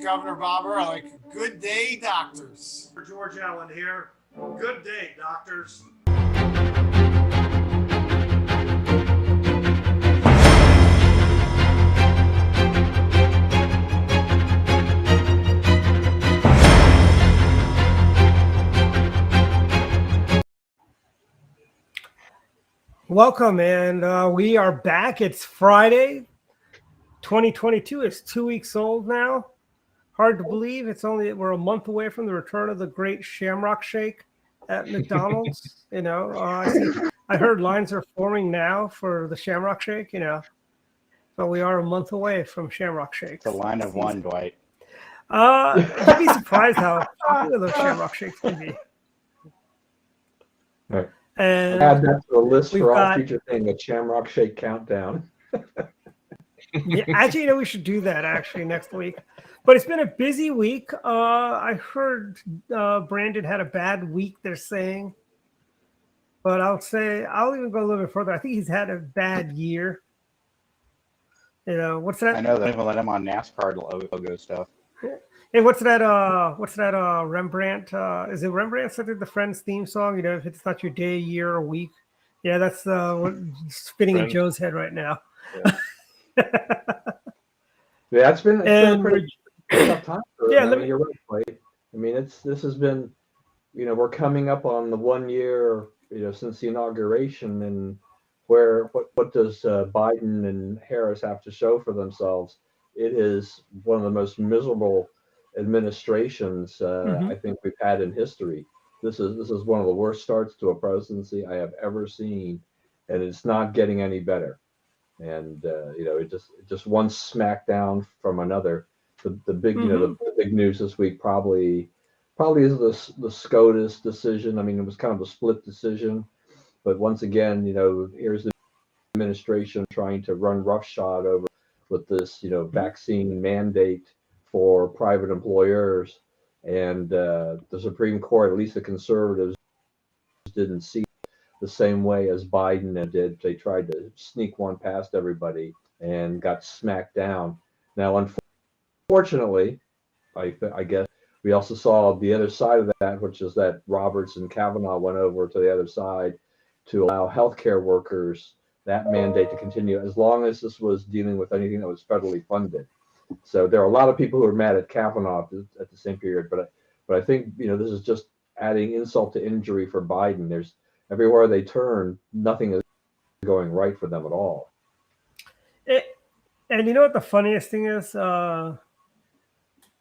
Governor Bobber. I like good day, doctors. George Allen here. Good day, doctors. Welcome, and we are back. It's Friday, 2022. It's 2 weeks old now. Hard to believe. We're a month away from the return of the great Shamrock Shake at McDonald's. I heard lines are forming now for the Shamrock Shake. But we are a month away from Shamrock Shake. It's a line of one, Dwight. You'd be surprised how popular those Shamrock Shakes can be. Right. And add that to the list for all got, future things, a Shamrock Shake countdown. Yeah, actually, we should do that actually next week. But it's been a busy week. I heard Brandon had a bad week, they're saying. But I'll even go a little bit further. I think he's had a bad year. What's that? I know they even let him on NASCAR logo stuff. Hey, what's that Rembrandt? Is it Rembrandt that did the Friends theme song? If it's not your day, year, or week. Yeah, that's what's spinning in Joe's head right now. Yeah, it's been a pretty tough time for him. You're right, Blake. This has been, we're coming up on the 1 year, since the inauguration, and what does Biden and Harris have to show for themselves? It is one of the most miserable administrations I think we've had in history. This is one of the worst starts to a presidency I have ever seen, and it's not getting any better. And it just one smackdown from another. The big the big news this week probably is the SCOTUS decision. It was kind of a split decision, but once again, here's the administration trying to run roughshod over with this vaccine mandate for private employers, and the Supreme Court, at least the conservatives, didn't see the same way as Biden did. They tried to sneak one past everybody and got smacked down. Now, unfortunately, I guess we also saw the other side of that, which is that Roberts and Kavanaugh went over to the other side to allow healthcare workers that mandate to continue as long as this was dealing with anything that was federally funded. So there are a lot of people who are mad at Kavanaugh at the same period, but I think this is just adding insult to injury for Biden. There's everywhere they turn, nothing is going right for them at all. And you know what the funniest thing is?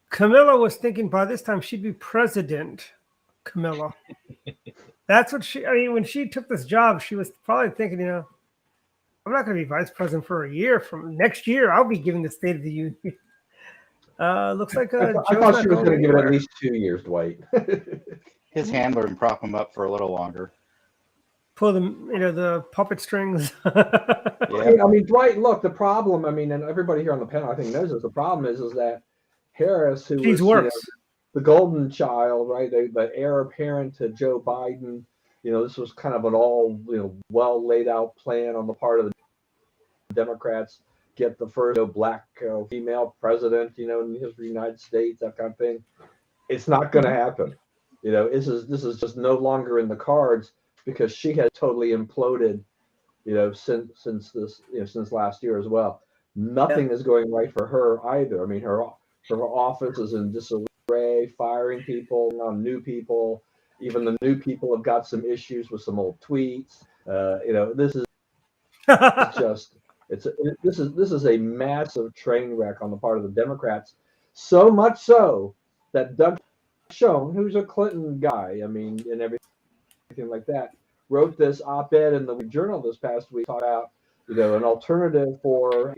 Camilla was thinking by this time she'd be president. Camilla. That's what when she took this job, she was probably thinking, I'm not going to be vice president for a year. From next year, I'll be giving the State of the Union. Looks like I thought she was going to give it at least 2 years, Dwight. His handler and prop him up for a little longer. Pull them, the puppet strings. Yeah. Dwight, look, the problem, and everybody here on the panel, I think, knows this. The problem is that Harris, who was the golden child, right, the heir apparent to Joe Biden, this was kind of an all, well laid out plan on the part of the Democrats, get the first black female president, in the history of the United States, that kind of thing. It's not going to happen. This is just no longer in the cards because she has totally imploded, since last year as well. Nothing is going right for her either. Her office is in disarray, firing people, new people. Even the new people have got some issues with some old tweets. This is just this is a massive train wreck on the part of the Democrats. So much so that Doug Schoen, who's a Clinton guy, and everything like that, wrote this op-ed in the Journal this past week talking about an alternative for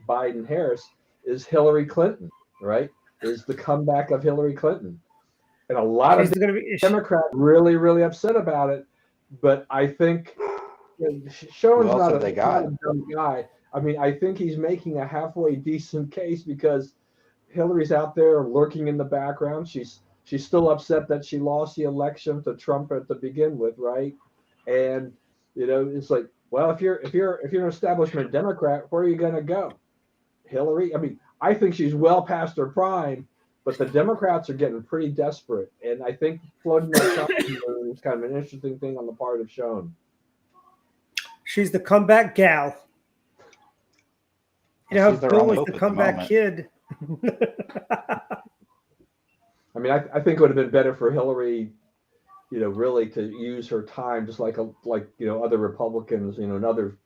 Biden Harris is Hillary Clinton, right? Is the comeback of Hillary Clinton. And a lot of Democrats really, really upset about it. But I think Schoen's not a dumb guy. I think he's making a halfway decent case because Hillary's out there lurking in the background. She's still upset that she lost the election to Trump to begin with, right? And it's like, well, if you're an establishment Democrat, where are you going to go? Hillary? I think she's well past her prime, but the Democrats are getting pretty desperate. And I think floating that Trump is kind of an interesting thing on the part of Schoen. She's the comeback gal. You know, Bill was the comeback kid. I mean, I think it would have been better for Hillary, really to use her time just like other Republicans, and other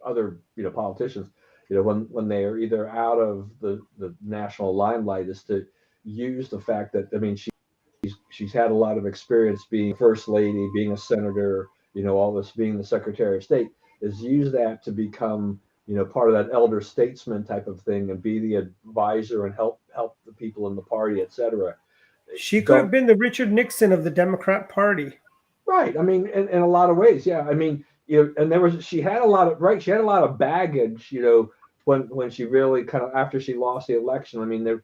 politicians, when they are either out of the national limelight, is to use the fact that, I mean, she's had a lot of experience being first lady, being a senator, all this, being the Secretary of State, is use that to become, part of that elder statesman type of thing and be the advisor and help the people in the party, etc. She could have been the Richard Nixon of the Democrat Party. Right. I mean, in a lot of ways, yeah. I mean, and she had a lot of baggage, when she really kind of, after she lost the election. I mean,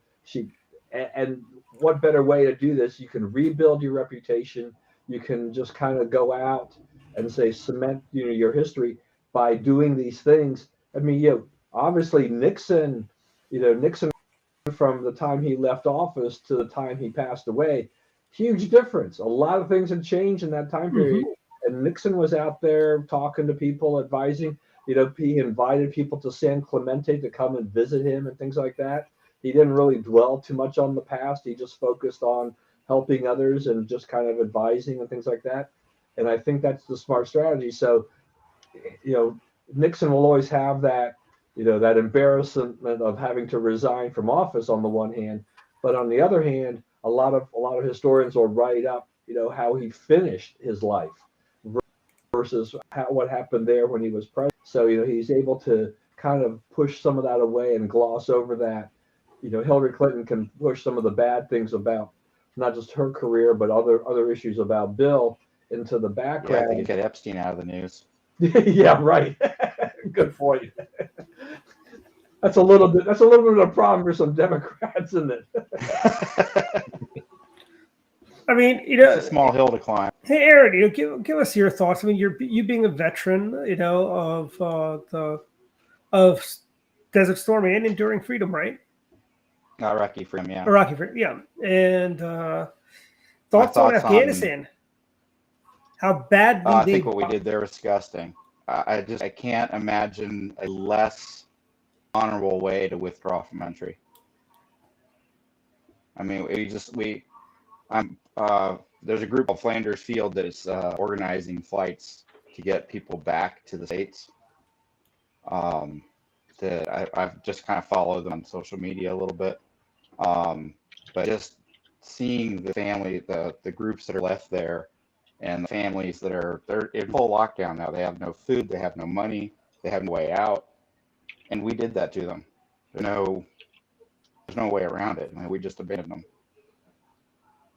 and what better way to do this? You can rebuild your reputation. You can just kind of go out and say cement, your history by doing these things. I mean, obviously Nixon from the time he left office to the time he passed away, huge difference. A lot of things had changed in that time period. Mm-hmm. And Nixon was out there talking to people, advising. He invited people to San Clemente to come and visit him and things like that. He didn't really dwell too much on the past. He just focused on helping others and just kind of advising and things like that. And I think that's the smart strategy. So, Nixon will always have that, that embarrassment of having to resign from office on the one hand, but on the other hand, a lot of historians will write up, how he finished his life versus what happened there when he was president. So, he's able to kind of push some of that away and gloss over that. Hillary Clinton can push some of the bad things about not just her career, but other issues about Bill into the background. Yeah, they could get Epstein out of the news. Yeah, right. Good point. That's a little bit of a problem for some Democrats, isn't it? I mean, it's a small hill to climb. Hey, Aaron, give us your thoughts. I mean, you being a veteran, of Desert Storm and Enduring Freedom, right? Iraqi Freedom, yeah. Iraqi Freedom, yeah. And thoughts on Afghanistan? How bad? I think what we did there was disgusting. I can't imagine a less honorable way to withdraw from entry. I mean, there's a group called Flanders Field that is organizing flights to get people back to the States. I've just kind of followed them on social media a little bit. But just seeing the family, the groups that are left there, and the families they're in full lockdown now. They have no food, they have no money, they have no way out, and we did that to them. There's no way around it. I mean, we just abandoned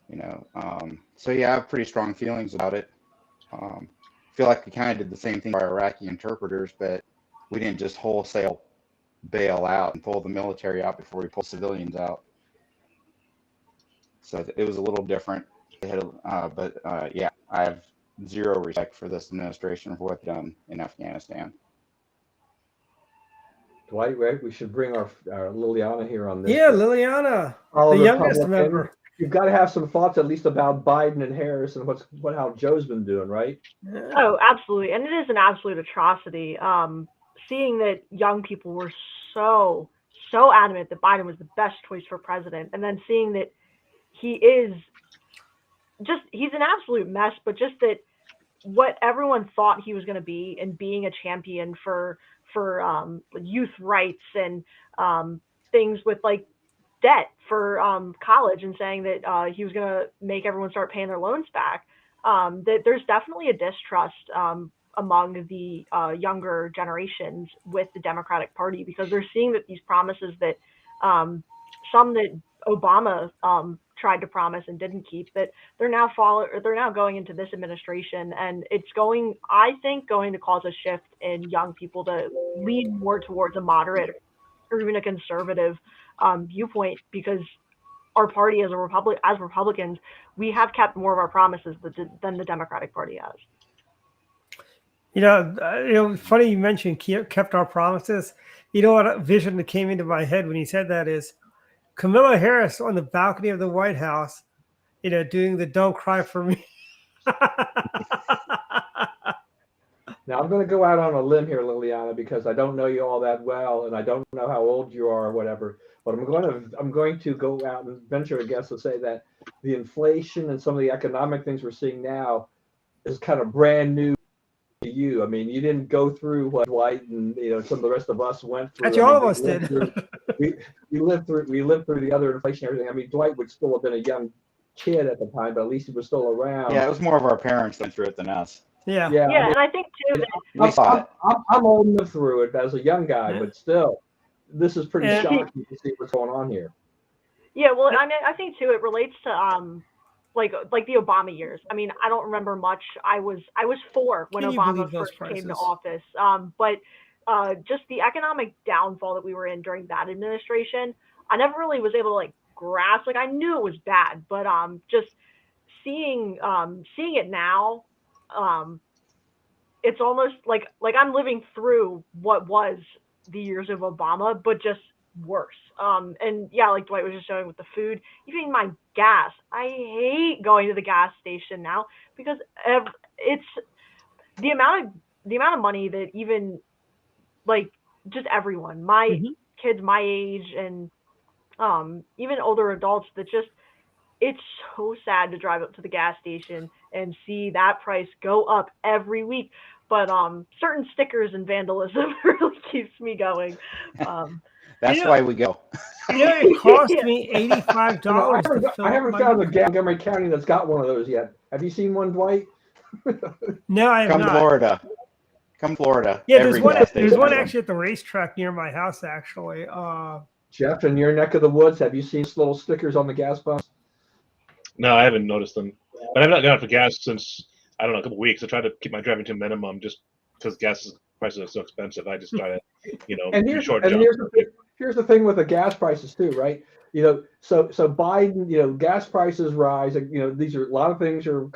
them. So yeah, I have pretty strong feelings about it. I feel like we kind of did the same thing for our Iraqi interpreters, but we didn't just wholesale bail out and pull the military out before we pull civilians out. So it was a little different. Yeah, I have zero respect for this administration for what they've done in Afghanistan. Dwight, right? We should bring our Liliana here on this. Yeah, Liliana, the youngest member. You've got to have some thoughts at least about Biden and Harris and how Joe's been doing, right? Oh, absolutely. And it is an absolute atrocity. Seeing that young people were so adamant that Biden was the best choice for president, and then seeing that he's an absolute mess, but just that what everyone thought he was going to be, and being a champion for youth rights and things with like debt for college, and saying that he was going to make everyone start paying their loans back, that there's definitely a distrust among the younger generations with the Democratic Party, because they're seeing that these promises that some that Obama tried to promise and didn't keep, that they're now going into this administration, and it's going to cause a shift in young people to lean more towards a moderate or even a conservative viewpoint, because our party as Republicans, we have kept more of our promises than the Democratic Party has. Funny you mentioned kept our promises. You know what vision that came into my head when he said that is, Kamala Harris on the balcony of the White House, doing the "Don't Cry for Me." Now I'm going to go out on a limb here, Liliana, because I don't know you all that well, and I don't know how old you are or whatever. But I'm going to go out and venture a guess to say that the inflation and some of the economic things we're seeing now is kind of brand new to you. I mean, you didn't go through what Dwight and some of the rest of us went through. Actually, all of us did. We lived through the other inflation and everything. I mean, Dwight would still have been a young kid at the time, but at least he was still around. Yeah, it was more of our parents that went through it than us. Yeah. I mean, and I think too. I'm old enough through it as a young guy, but still, this is pretty shocking to see what's going on here. Yeah, well, I mean, I think too it relates to like the Obama years. I mean, I don't remember much. I was 4 when Obama first came to office. But just the economic downfall that we were in during that administration, I never really was able to like grasp. Like I knew it was bad, but just seeing it now, it's almost like I'm living through what was the years of Obama, but just worse. And yeah, like Dwight was just showing with the food, even my gas. I hate going to the gas station now because it's the amount of money that even like just everyone, my kids my age and even older adults, that just it's so sad to drive up to the gas station and see that price go up every week. But certain stickers and vandalism really keeps me going. That's why we go. It cost me $85. I haven't found a Montgomery County that's got one of those yet. Have you seen one, Dwight? No, I have not. Come Florida. Yeah, there's one actually at the racetrack near my house, actually. Jeff, in your neck of the woods, have you seen little stickers on the gas pumps? No, I haven't noticed them. But I've not gone for gas since, I don't know, a couple of weeks. I try to keep my driving to a minimum just because gas prices are so expensive. I just try to, and here's the thing with the gas prices too, right? So Biden, gas prices rise. These are a lot of things are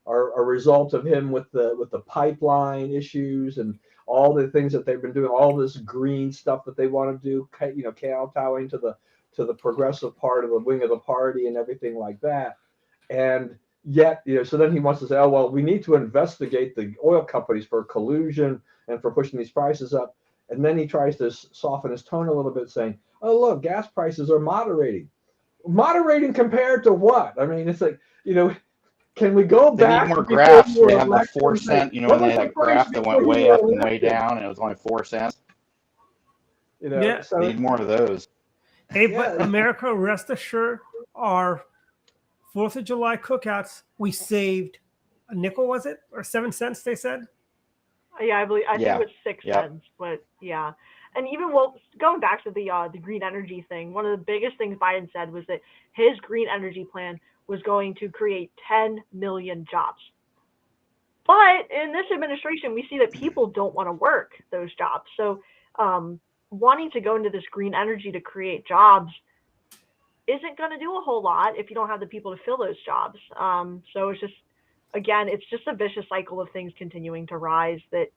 a result of him with the pipeline issues and all the things that they've been doing, all this green stuff that they want to do, kowtowing to the progressive part of the wing of the party and everything like that. And yet, so then he wants to say, oh, well, we need to investigate the oil companies for collusion and for pushing these prices up. And then he tries to soften his tone a little bit, saying, oh, look, gas prices are moderating. Moderating compared to what? I mean, it's like, can we go back? They need more graphs. We have the 4 cent, when they had that graph that went way up and way down, and it was only 4 cents. So they need more of those. Hey, but America, rest assured, our 4th of July cookouts, we saved a nickel, was it? Or 7 cents, they said? Yeah, I think it was 6 cents, but yeah. And even going back to the green energy thing, one of the biggest things Biden said was that his green energy plan was going to create 10 million jobs. But in this administration, we see that people don't want to work those jobs. So wanting to go into this green energy to create jobs isn't going to do a whole lot if you don't have the people to fill those jobs. So it's just, again, it's just a vicious cycle of things continuing to rise that,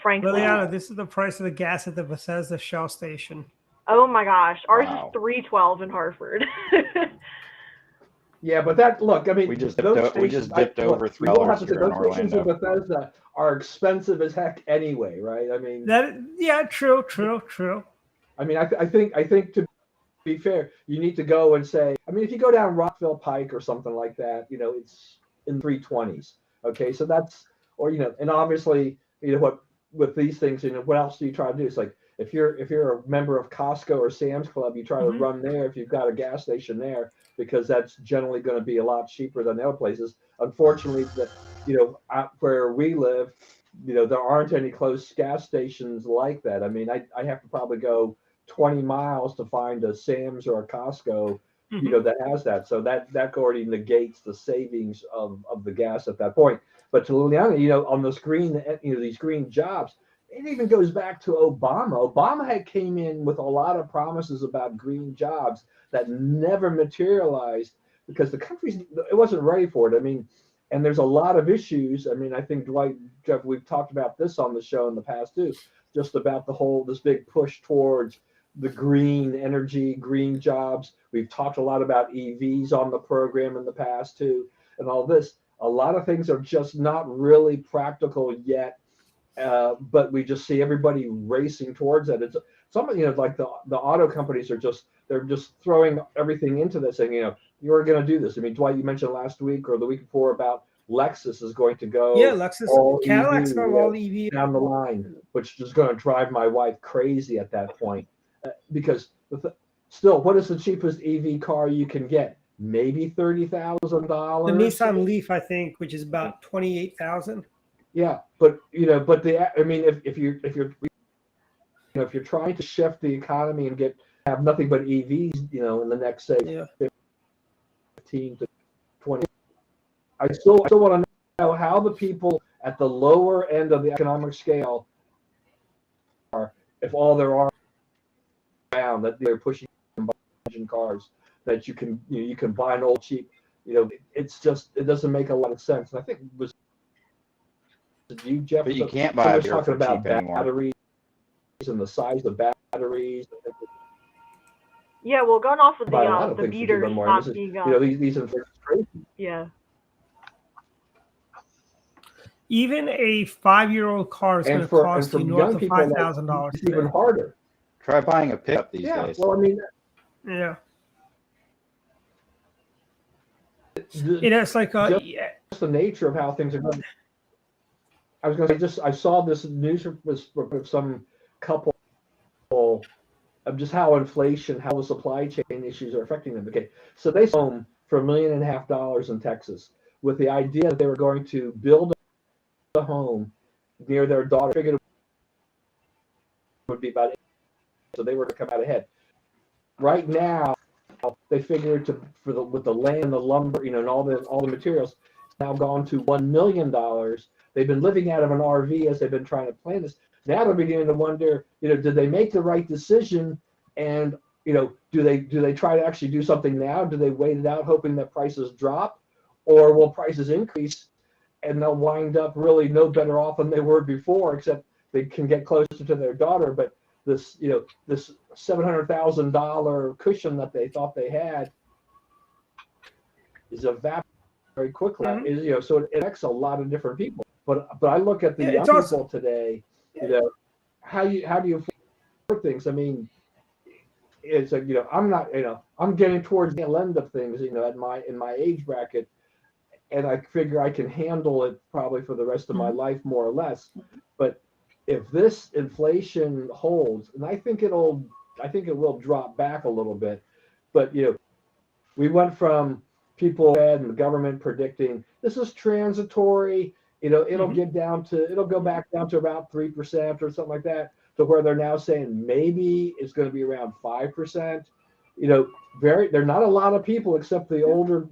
frankly. Liliana, this is the price of the gas at the Bethesda Shell station. Oh my gosh, ours is $3.12 in Hartford. Yeah, but that I mean, we just dipped over $3 here in Orlando. Those Bethesda are expensive as heck anyway, right? I mean, true. I mean, I think to be fair, you need to go and say, I mean, if you go down Rockville Pike or something like that, it's in 320s. Okay, so that's, or and obviously, what with these things, what else do you try to do? It's like if you're a member of Costco or Sam's Club, you try to run there if you've got a gas station there, because that's generally going to be a lot cheaper than the other places. Unfortunately, out where we live, there aren't any close gas stations like that. I mean, I have to probably go 20 miles to find a Sam's or a Costco, that has that. So that already negates the savings of the gas at that point. But to Liliana, on this green, these green jobs, it even goes back to Obama. Obama had came in with a lot of promises about green jobs that never materialized because the country wasn't ready for it. I mean, and there's a lot of issues. I mean, I think Dwight, Jeff, we've talked about this on the show in the past too, just about this big push towards the green energy, green jobs. We've talked a lot about EVs on the program in the past too, and all this. A lot of things are just not really practical yet, but we just see everybody racing towards it. It's some, like the auto companies they're just throwing everything into this, saying, you're going to do this. I mean, Dwight, you mentioned last week or the week before about Lexus is going to go. Yeah, Lexus, Cadillac's going all EV down the line, which is going to drive my wife crazy at that point, because still, what is the cheapest EV car you can get? Maybe $30,000. The Nissan Leaf, I think, which is about $28,000. Yeah, but if you're trying to shift the economy and have nothing but EVs, in the next say 15 to 20, I still want to know how the people at the lower end of the economic scale are, if all there are around that they're pushing combustion cars that you can buy an old cheap, it's just, it doesn't make a lot of sense. And I think it was you, Jeff, but you can't buy a talking about batteries and the size of batteries. Yeah, well, going off of the meters not being these crazy. Yeah. Even a 5-year-old car is going to cost you north of $5,000. It's even harder. Try buying a pickup these days. Well, I mean, yeah. It's like just the nature of how things are going. I was going to say, I saw this news with some couple of just how inflation, how the supply chain issues are affecting them. Okay, so they sold home for $1.5 million in Texas with the idea that they were going to build a home near their daughter. Figured it would be about 8, so they were to come out ahead. Right now, they figured with the land, the lumber, and all the materials, it's now gone to $1 million. They've been living out of an RV as they've been trying to plan this. Now they're beginning to wonder, did they make the right decision? And do they try to actually do something now? Do they wait it out, hoping that prices drop, or will prices increase, and they'll wind up really no better off than they were before, except they can get closer to their daughter. But this $700,000 cushion that they thought they had is evaporating very quickly. Mm-hmm. So it affects a lot of different people. But I look at the young people today. How do you afford things? I mean, it's like, I'm not, I'm getting towards the end of things, in my age bracket, and I figure I can handle it probably for the rest of my life, more or less. But if this inflation holds, and I think it will drop back a little bit, but we went from people and the government predicting this is transitory, it'll go back down to about 3% or something like that, to where they're now saying maybe it's going to be around 5%. There are not a lot of people except the older,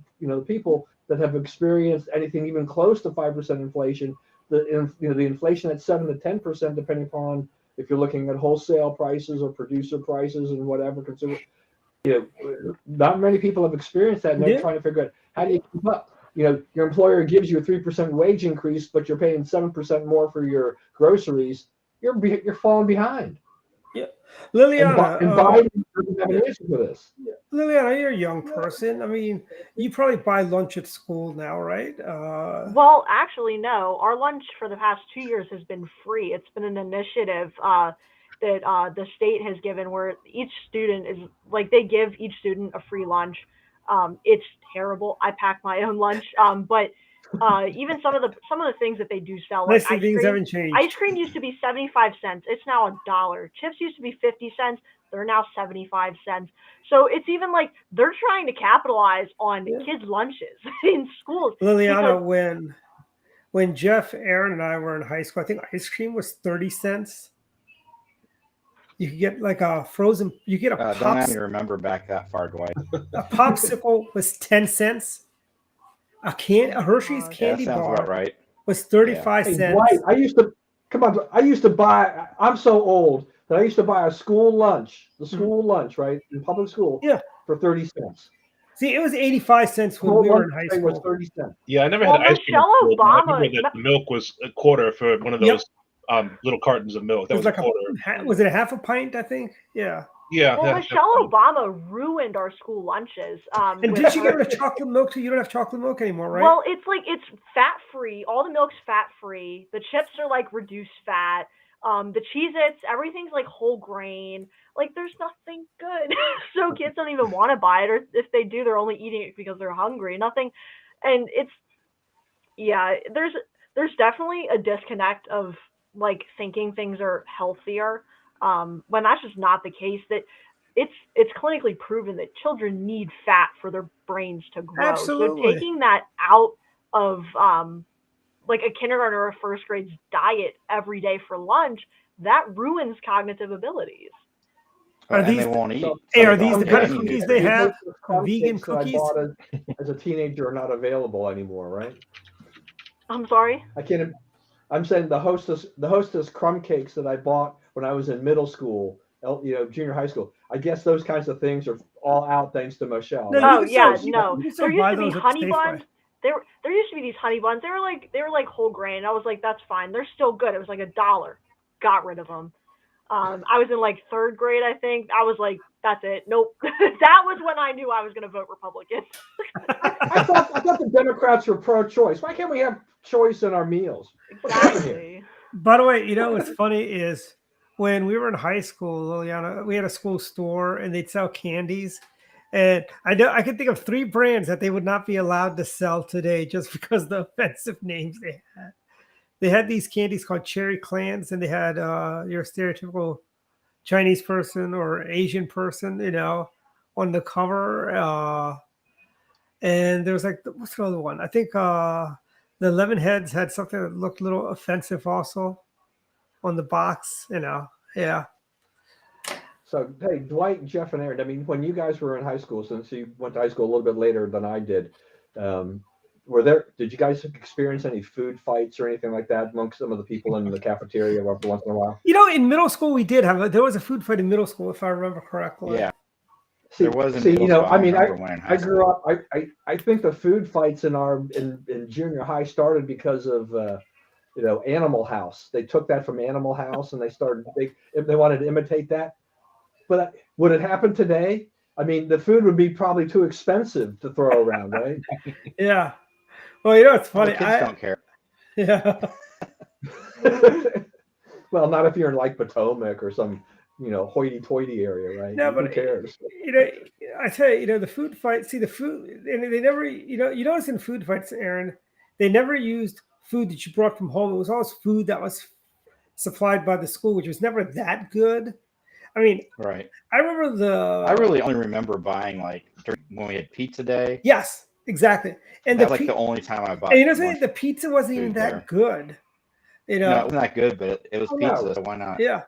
people that have experienced anything even close to 5% inflation. The inflation at 7 to 10%, depending upon if you're looking at wholesale prices or producer prices and whatever consumer. Not many people have experienced that, and they're trying to figure out how do you keep up. Your employer gives you a 3% wage increase, but you're paying 7% more for your groceries. You're falling behind. Yeah, Liliana, and Biden doesn't have an answer for this. Liliana, you're a young person. I mean, you probably buy lunch at school now, right? Well, actually, no. Our lunch for the past 2 years has been free. It's been an initiative that the state has given, where each student is like, they give each student a free lunch. It's terrible. I pack my own lunch, but even some of the things that they do sell, like ice cream. Haven't changed. Ice cream used to be 75 cents. It's now $1. Chips used to be 50 cents. They're now 75 cents. So it's even like they're trying to capitalize on kids' lunches in schools. Liliana, when Jeff, Aaron, and I were in high school, I think ice cream was 30 cents. You could get like a frozen. You get a don't have me remember back that far, Dwight. A popsicle was 10 cents. A Hershey's candy bar about right. was 35 cents. Dwight, I used to buy. I'm so old that I used to buy a school lunch, lunch, right, in public school, for 30 cents. See, it was 85 cents when we were in high school. Was 30 cents. Yeah, I never had ice cream. I remember that milk was a quarter for one of those little cartons of milk. That was like a quarter. Was it a half a pint? I think. Yeah. Yeah. Well, Michelle Obama ruined our school lunches. And did she get rid of chocolate milk too? You don't have chocolate milk anymore, right? Well, it's fat free. All the milk's fat free. The chips are like reduced fat. The Cheez-Its, everything's like whole grain. Like there's nothing good. So kids don't even want to buy it, or if they do, they're only eating it because they're hungry. Nothing, and there's definitely a disconnect of like thinking things are healthier, when that's just not the case. That it's clinically proven that children need fat for their brains to grow. Absolutely. So taking that out of like a kindergarten or a first grade's diet every day for lunch, that ruins cognitive abilities. Are these, they won't eat. Hey, are these the kind of cookies they have? Vegan cookies? I bought as a teenager are not available anymore, right? I'm sorry? I'm saying the hostess crumb cakes that I bought when I was in middle school, junior high school. I guess those kinds of things are all out thanks to Michelle. No, Oh you can yeah, still- no. you can still There used buy to be those at honey Safeway. buns. There used to be these honey buns. They were like whole grain. I was like, that's fine. They're still good. It was like $1. Got rid of them. I was in like third grade, I think. I was like, that's it. Nope. That was when I knew I was going to vote Republican. I thought the Democrats were pro-choice. Why can't we have choice in our meals? What's happening here? Exactly. By the way, what's funny is when we were in high school, Liliana, we had a school store and they'd sell candies. And I can think of 3 brands that they would not be allowed to sell today just because of the offensive names they had. They had these candies called Cherry Clans, and they had your stereotypical Chinese person or Asian person, on the cover. And there was like, what's the other one? I think the Lemon Heads had something that looked a little offensive also on the box, yeah. So, hey, Dwight, Jeff, and Aaron, I mean, when you guys were in high school, since you went to high school a little bit later than I did, did you guys experience any food fights or anything like that amongst some of the people in the cafeteria every once in a while? In middle school, we did there was a food fight in middle school, if I remember correctly. Yeah. There wasn't. I grew up. I think the food fights in junior high started because of Animal House. They took that from Animal House and they wanted to imitate that. But would it happen today? I mean, the food would be probably too expensive to throw around, right? Yeah. Well, it's funny. Kids don't care. Yeah. Well, not if you're in like Potomac or some hoity-toity area, right? No, Who but cares? I tell you, the food fight. See, the food, and they never, you notice in food fights, Aaron, they never used food that you brought from home. It was always food that was supplied by the school, which was never that good. I mean, right. I remember I really only remember buying when we had pizza day. Yes, exactly. And that's the only time I bought. And the pizza wasn't even that good. No, it wasn't that good, but it was pizza, so why not? Yeah.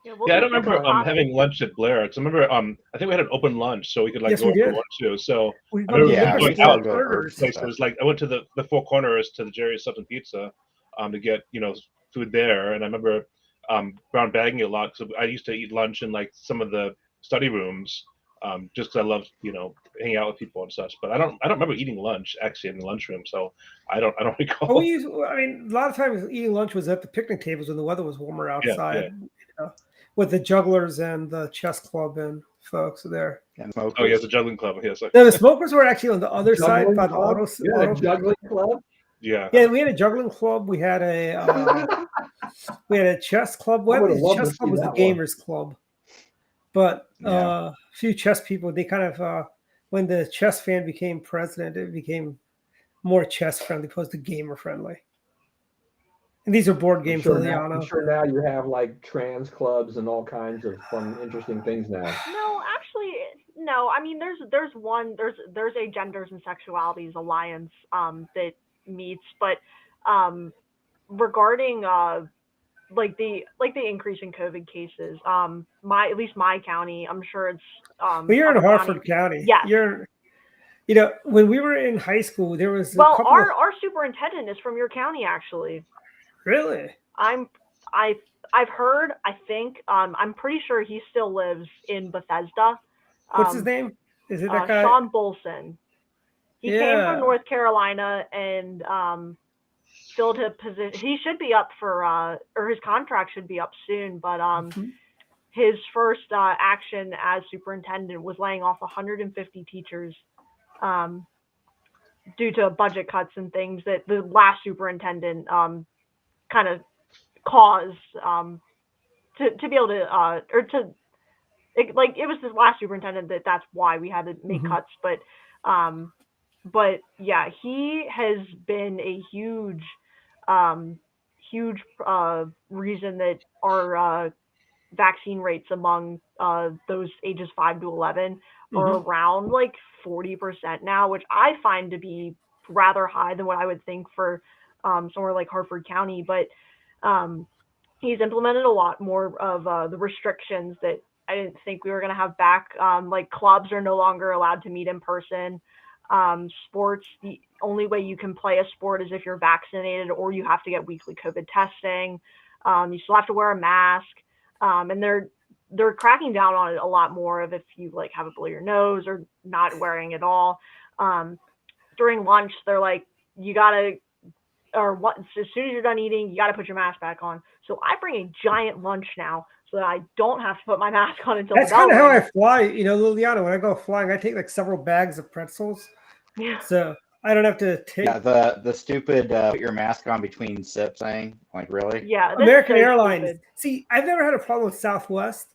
Yeah, I don't remember having lunch at Blair. Because I remember, I think we had an open lunch, so we could go out for lunch too. So I remember going out to places. Like I went to the Four Corners to the Jerry's Subs and Pizza, to get food there. And I remember brown bagging a lot. So I used to eat lunch in like some of the study rooms, just because I loved hanging out with people and such. But I don't remember eating lunch actually in the lunchroom. So I don't recall. A lot of times eating lunch was at the picnic tables when the weather was warmer outside. Yeah. With the jugglers and the chess club and folks there. And the juggling club. Yes. No, the smokers were actually on the other side by the auto. Juggling club. Yeah. Yeah, we had a juggling club. We had a chess club. The chess club was the gamers club. But a few chess people, they kind of when the chess fan became president, it became more chess friendly opposed to gamer friendly. And these are board games, Liliana. I'm sure now you have like trans clubs and all kinds of fun, interesting things now. No, actually, no. I mean, there's a Genders and Sexualities Alliance that meets, but regarding like the increase in COVID cases, at least my county, I'm sure it's well, you're in Harford County. Yeah. When we were in high school, there was our superintendent is from your county, actually. Really? I've heard. I think. I'm pretty sure he still lives in Bethesda. What's his name? Is it that guy? Sean Bolson. He came from North Carolina and filled a position. He should be up for, or his contract should be up soon. But his first action as superintendent was laying off 150 teachers due to budget cuts and things that the last superintendent kind of caused to be able to or to it was this last superintendent that's why we had to make cuts, but yeah, he has been a huge reason that our vaccine rates among those ages 5 to 11 are around like 40% now, which I find to be rather high than what I would think for somewhere like Harford County. But he's implemented a lot more of the restrictions that I didn't think we were going to have back. Like clubs are no longer allowed to meet in person. Sports, the only way you can play a sport is if you're vaccinated or you have to get weekly COVID testing. You still have to wear a mask. And they're cracking down on it a lot more of if you like have a blow your nose or not wearing it all. During lunch, they're like, you gotta, as soon as you're done eating, you gotta put your mask back on. So I bring a giant lunch now so that I don't have to put my mask on until that's kind of how I fly. You know, Liliana, when I go flying, I take like several bags of pretzels. Yeah. So I don't have to take. Yeah, the stupid put your mask on between sips thing. Like, really? Yeah. American Airlines. Stupid. See, I've never had a problem with Southwest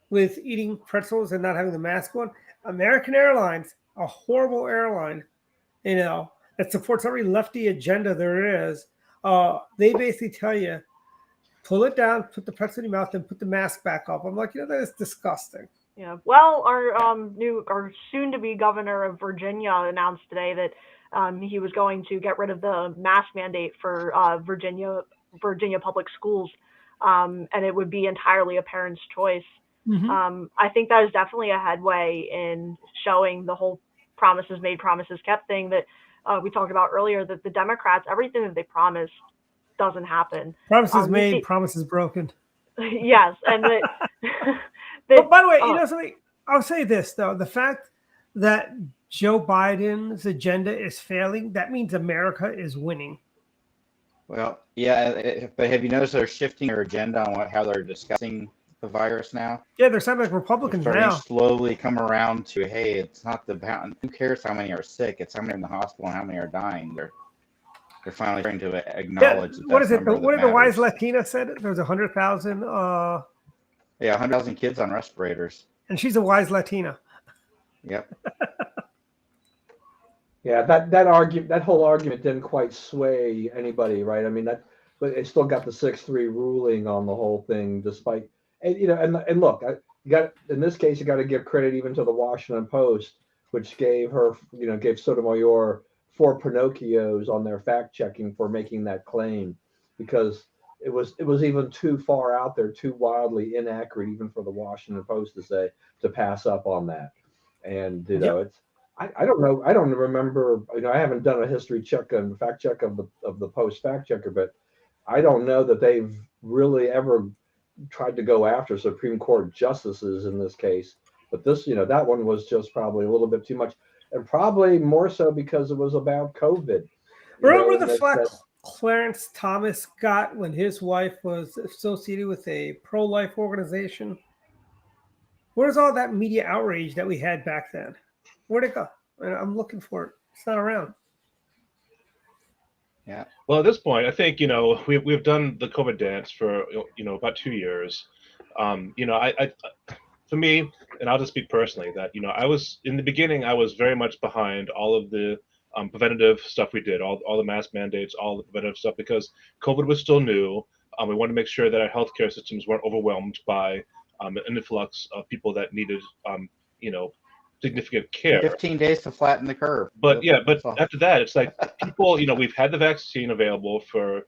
with eating pretzels and not having the mask on. American Airlines, a horrible airline, you know, that supports every lefty agenda there is. They basically tell you, pull it down, put the pretzel in your mouth, and put the mask back up. I'm like, that is disgusting. Yeah. Well, our soon-to-be governor of Virginia announced today that he was going to get rid of the mask mandate for Virginia public schools, and it would be entirely a parent's choice. I think that is definitely a headway in showing the whole promises made, promises kept thing that we talked about earlier, that the Democrats, everything that they promise doesn't happen. Promises made, promises broken. Yes. And but by the way, you know something? I'll say this, though. The fact that Joe Biden's agenda is failing, that means America is winning. Well, yeah, but have you noticed they're shifting their agenda on how they're discussing the virus now? Yeah, they're sounding like Republicans they're now. Slowly come around to, hey, it's not who cares how many are sick? It's how many are in the hospital and how many are dying. They're finally trying to acknowledge that. What is it? What did the wise Latina said? There's 100,000. 100,000 kids on respirators. And she's a wise Latina. Yep. Yeah, that whole argument didn't quite sway anybody, right? I mean, but it still got the 6-3 ruling on the whole thing, despite, and look, in this case, you got to give credit even to the Washington Post, which gave Sotomayor 4 Pinocchios on their fact checking for making that claim, because it was even too far out there, too wildly inaccurate, even for the Washington Post to pass up on that. And it's. I don't know. I don't remember. I haven't done a history check and fact check of the Post fact checker, but I don't know that they've really ever tried to go after Supreme Court justices in this case. But this, that one was just probably a little bit too much, and probably more so because it was about COVID. Remember the flack Clarence Thomas got when his wife was associated with a pro-life organization? Where's all that media outrage that we had back then? Where'd it go? I'm looking for it. It's not around. Yeah. Well, at this point, I think we've done the COVID dance for about 2 years. I for me, and I'll just speak personally, that I was in the beginning. I was very much behind all of the preventative stuff we did, all the mask mandates, all the preventative stuff, because COVID was still new. We wanted to make sure that our healthcare systems weren't overwhelmed by an influx of people that needed significant care. 15 days to flatten the curve. But after that, it's like people, we've had the vaccine available for,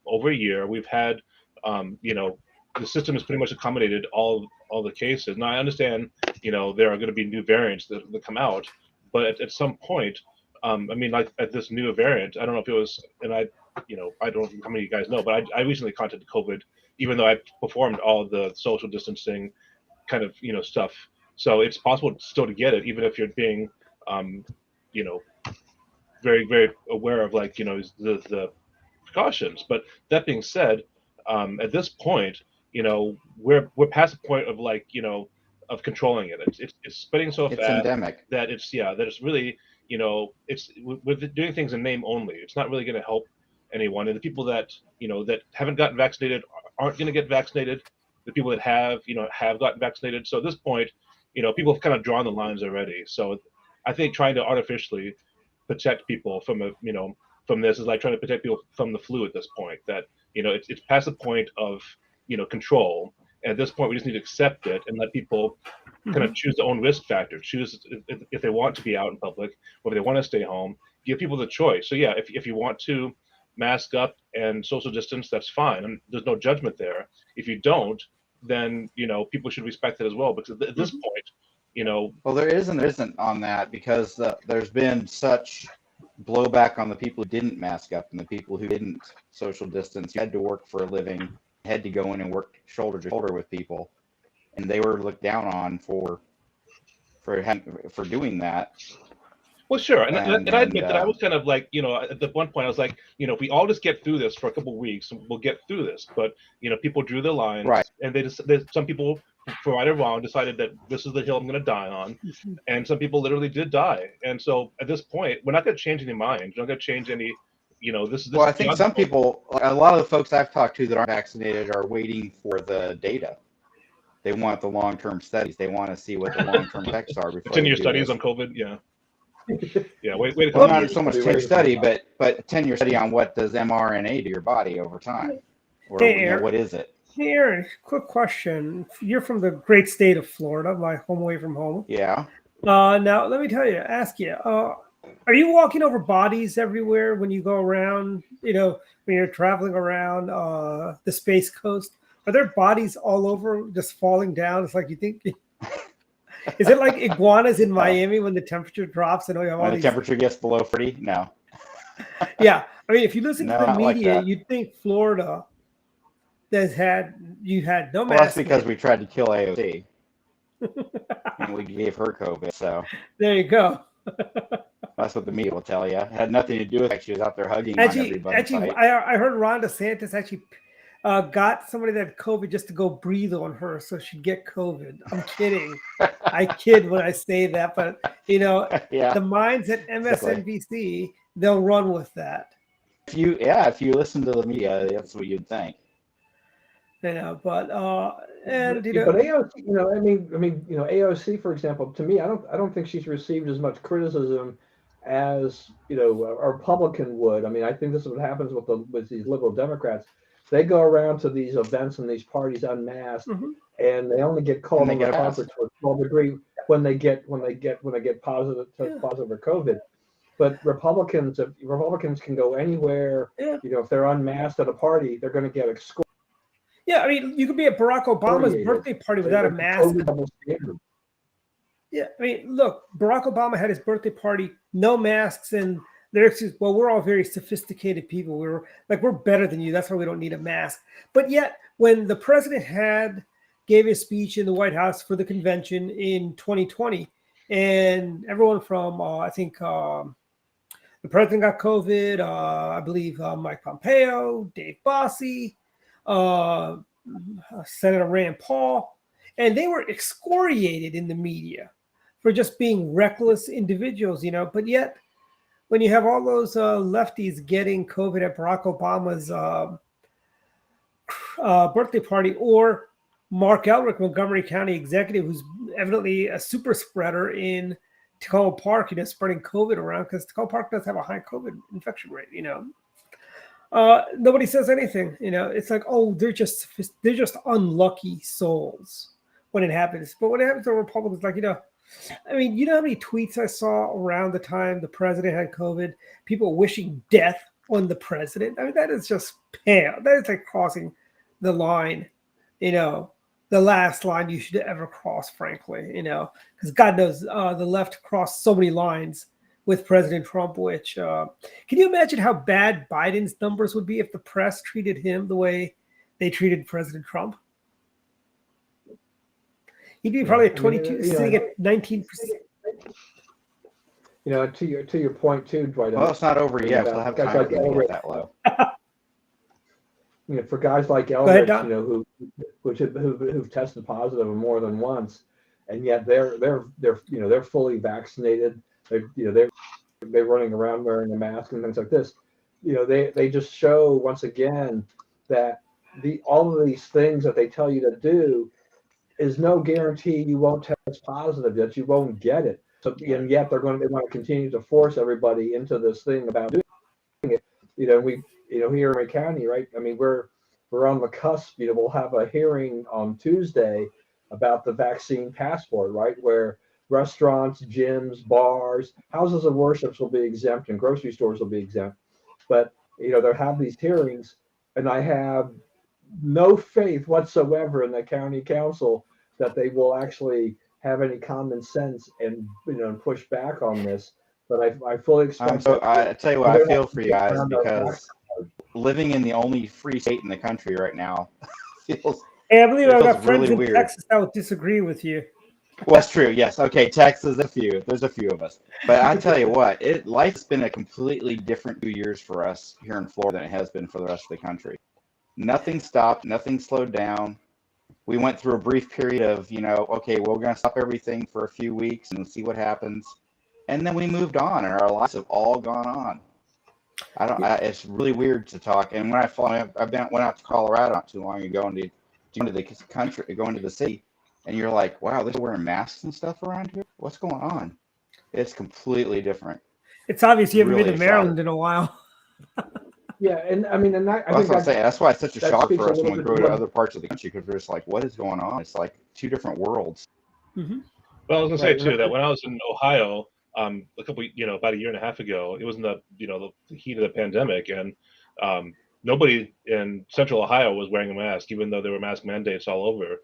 over a year. We've had, the system has pretty much accommodated all the cases. Now I understand, there are going to be new variants that come out, but at some point, at this new variant, I don't know if it was, and I don't know how many of you guys know, but I recently contacted COVID, even though I performed all the social distancing kind of, stuff. So it's possible still to get it, even if you're being, very, very aware of the precautions. But that being said, at this point, we're past the point of of controlling it. It's spreading so It's fast endemic. that it's really, we're doing things in name only. It's not really going to help anyone. And the people that that haven't gotten vaccinated aren't going to get vaccinated. The people that have gotten vaccinated. So at this point, people have kind of drawn the lines already. So I think trying to artificially protect people from this is like trying to protect people from the flu at this point. That it's past the point of control. And at this point, we just need to accept it and let people kind of choose their own risk factor. Choose if they want to be out in public or if they want to stay home. Give people the choice. So yeah, if you want to mask up and social distance, that's fine. And there's no judgment there. If you don't, then people should respect it as well. Because at this point, well, there is and there isn't on that, because there's been such blowback on the people who didn't mask up and the people who didn't social distance. You had to work for a living, had to go in and work shoulder to shoulder with people, and they were looked down on for doing that. Well, sure, and I admit that I was kind of like, at the one point I was like, if we all just get through this for a couple of weeks, we'll get through this. But people drew their lines, right? And some people, for right or wrong, decided that this is the hill I'm going to die on, and some people literally did die. And so at this point, we're not going to change any minds. We're not going to change any. This is. Well, I think some people, a lot of the folks I've talked to that aren't vaccinated, are waiting for the data. They want the long-term studies. They want to see what the long-term effects are before 10-year studies on COVID. Yeah. Yeah. Wait. Well, not so much 10-year study, but 10-year study on what does mRNA to your body over time, or what is it? Hey, Aaron, quick question. You're from the great state of Florida, my home away from home. Yeah. Now, let me ask you, are you walking over bodies everywhere when you go around, when you're traveling around the Space Coast? Are there bodies all over just falling down? It's like you think, is it like iguanas in Miami when the temperature drops and when the temperature gets below 40? No. Yeah. I mean, if you listen to the media, like you'd think Florida had no mask. Well, that's because we tried to kill AOC. And we gave her COVID, so. There you go. That's what the media will tell you. It had nothing to do with she was out there hugging on everybody. Actually, I heard Ron DeSantis actually got somebody that had COVID just to go breathe on her so she'd get COVID. I'm kidding. I kid when I say that, but the minds at MSNBC, they'll run with that. If you listen to the media, that's what you'd think. But AOC, AOC, for example, to me, I don't think she's received as much criticism as a Republican would. I mean, I think this is what happens with these liberal Democrats. They go around to these events and these parties unmasked, and they only get called on the carpet to a small degree when they get positive for COVID. But Republicans can go anywhere. Yeah. If they're unmasked at a party, they're going to get escorted. Yeah, I mean, you could be at Barack Obama's birthday party without a mask. Yeah, I mean, look, Barack Obama had his birthday party, no masks, and they're we're all very sophisticated people. We're better than you. That's why we don't need a mask. But yet, when the president gave his speech in the White House for the convention in 2020, and everyone from I think the president got COVID. I believe Mike Pompeo, Dave Bossie, Senator Rand Paul, and they were excoriated in the media for just being reckless individuals, But yet, when you have all those lefties getting COVID at Barack Obama's birthday party, or Mark Elrick, Montgomery County executive, who's evidently a super spreader in Tacoma Park, spreading COVID around, because Tacoma Park does have a high COVID infection rate, Nobody says anything, It's like, oh, they're just unlucky souls when it happens. But when it happens to Republicans, like, I mean, how many tweets I saw around the time the president had COVID? People wishing death on the president. I mean, that is just pale. That is like crossing the line, the last line you should ever cross, frankly, because God knows the left crossed so many lines with President Trump, which can you imagine how bad Biden's numbers would be if the press treated him the way they treated President Trump? He'd be probably at 22, sitting at 19%. To your point too, Dwight. Well, it's not over yet. We'll have time to get that low. For guys like Elrich, who've tested positive more than once, and yet they're fully vaccinated. They're running around wearing a mask and things like this. They just show once again that all of these things that they tell you to do is no guarantee you won't test positive, that you won't get it. So, and yet they want to continue to force everybody into this thing about doing it. Here in Ray County, right? I mean, we're on the cusp. We'll have a hearing on Tuesday about the vaccine passport, right? Where restaurants, gyms, bars, houses of worship will be exempt, and grocery stores will be exempt. But they'll have these hearings, and I have no faith whatsoever in the county council that they will actually have any common sense and push back on this. But I fully expect. So I tell you what, I feel for you guys, because living in the only free state in the country right now feels. Hey, I believe I've got friends really in weird. Texas that would disagree with you. Well, that's true. Yes. Okay. Texas, there's a few of us. But I tell you what, life's been a completely different 2 years for us here in Florida than it has been for the rest of the country. Nothing stopped. Nothing slowed down. We went through a brief period of, okay, we're going to stop everything for a few weeks and see what happens. And then we moved on, and our lives have all gone on. It's really weird to talk. And when went out to Colorado not too long ago and into the country, going to the city, and you're like, wow, they're wearing masks and stuff around here. What's going on? It's completely different. It's obvious you haven't been to Maryland in a while. Yeah, and I mean, I think that's why it's such a shock for us when we go to other parts of the country, because we're just like, what is going on? It's like two different worlds. Mm-hmm. Well, I was gonna say too that when I was in Ohio, about a year and a half ago, it was in the heat of the pandemic, and nobody in Central Ohio was wearing a mask, even though there were mask mandates all over.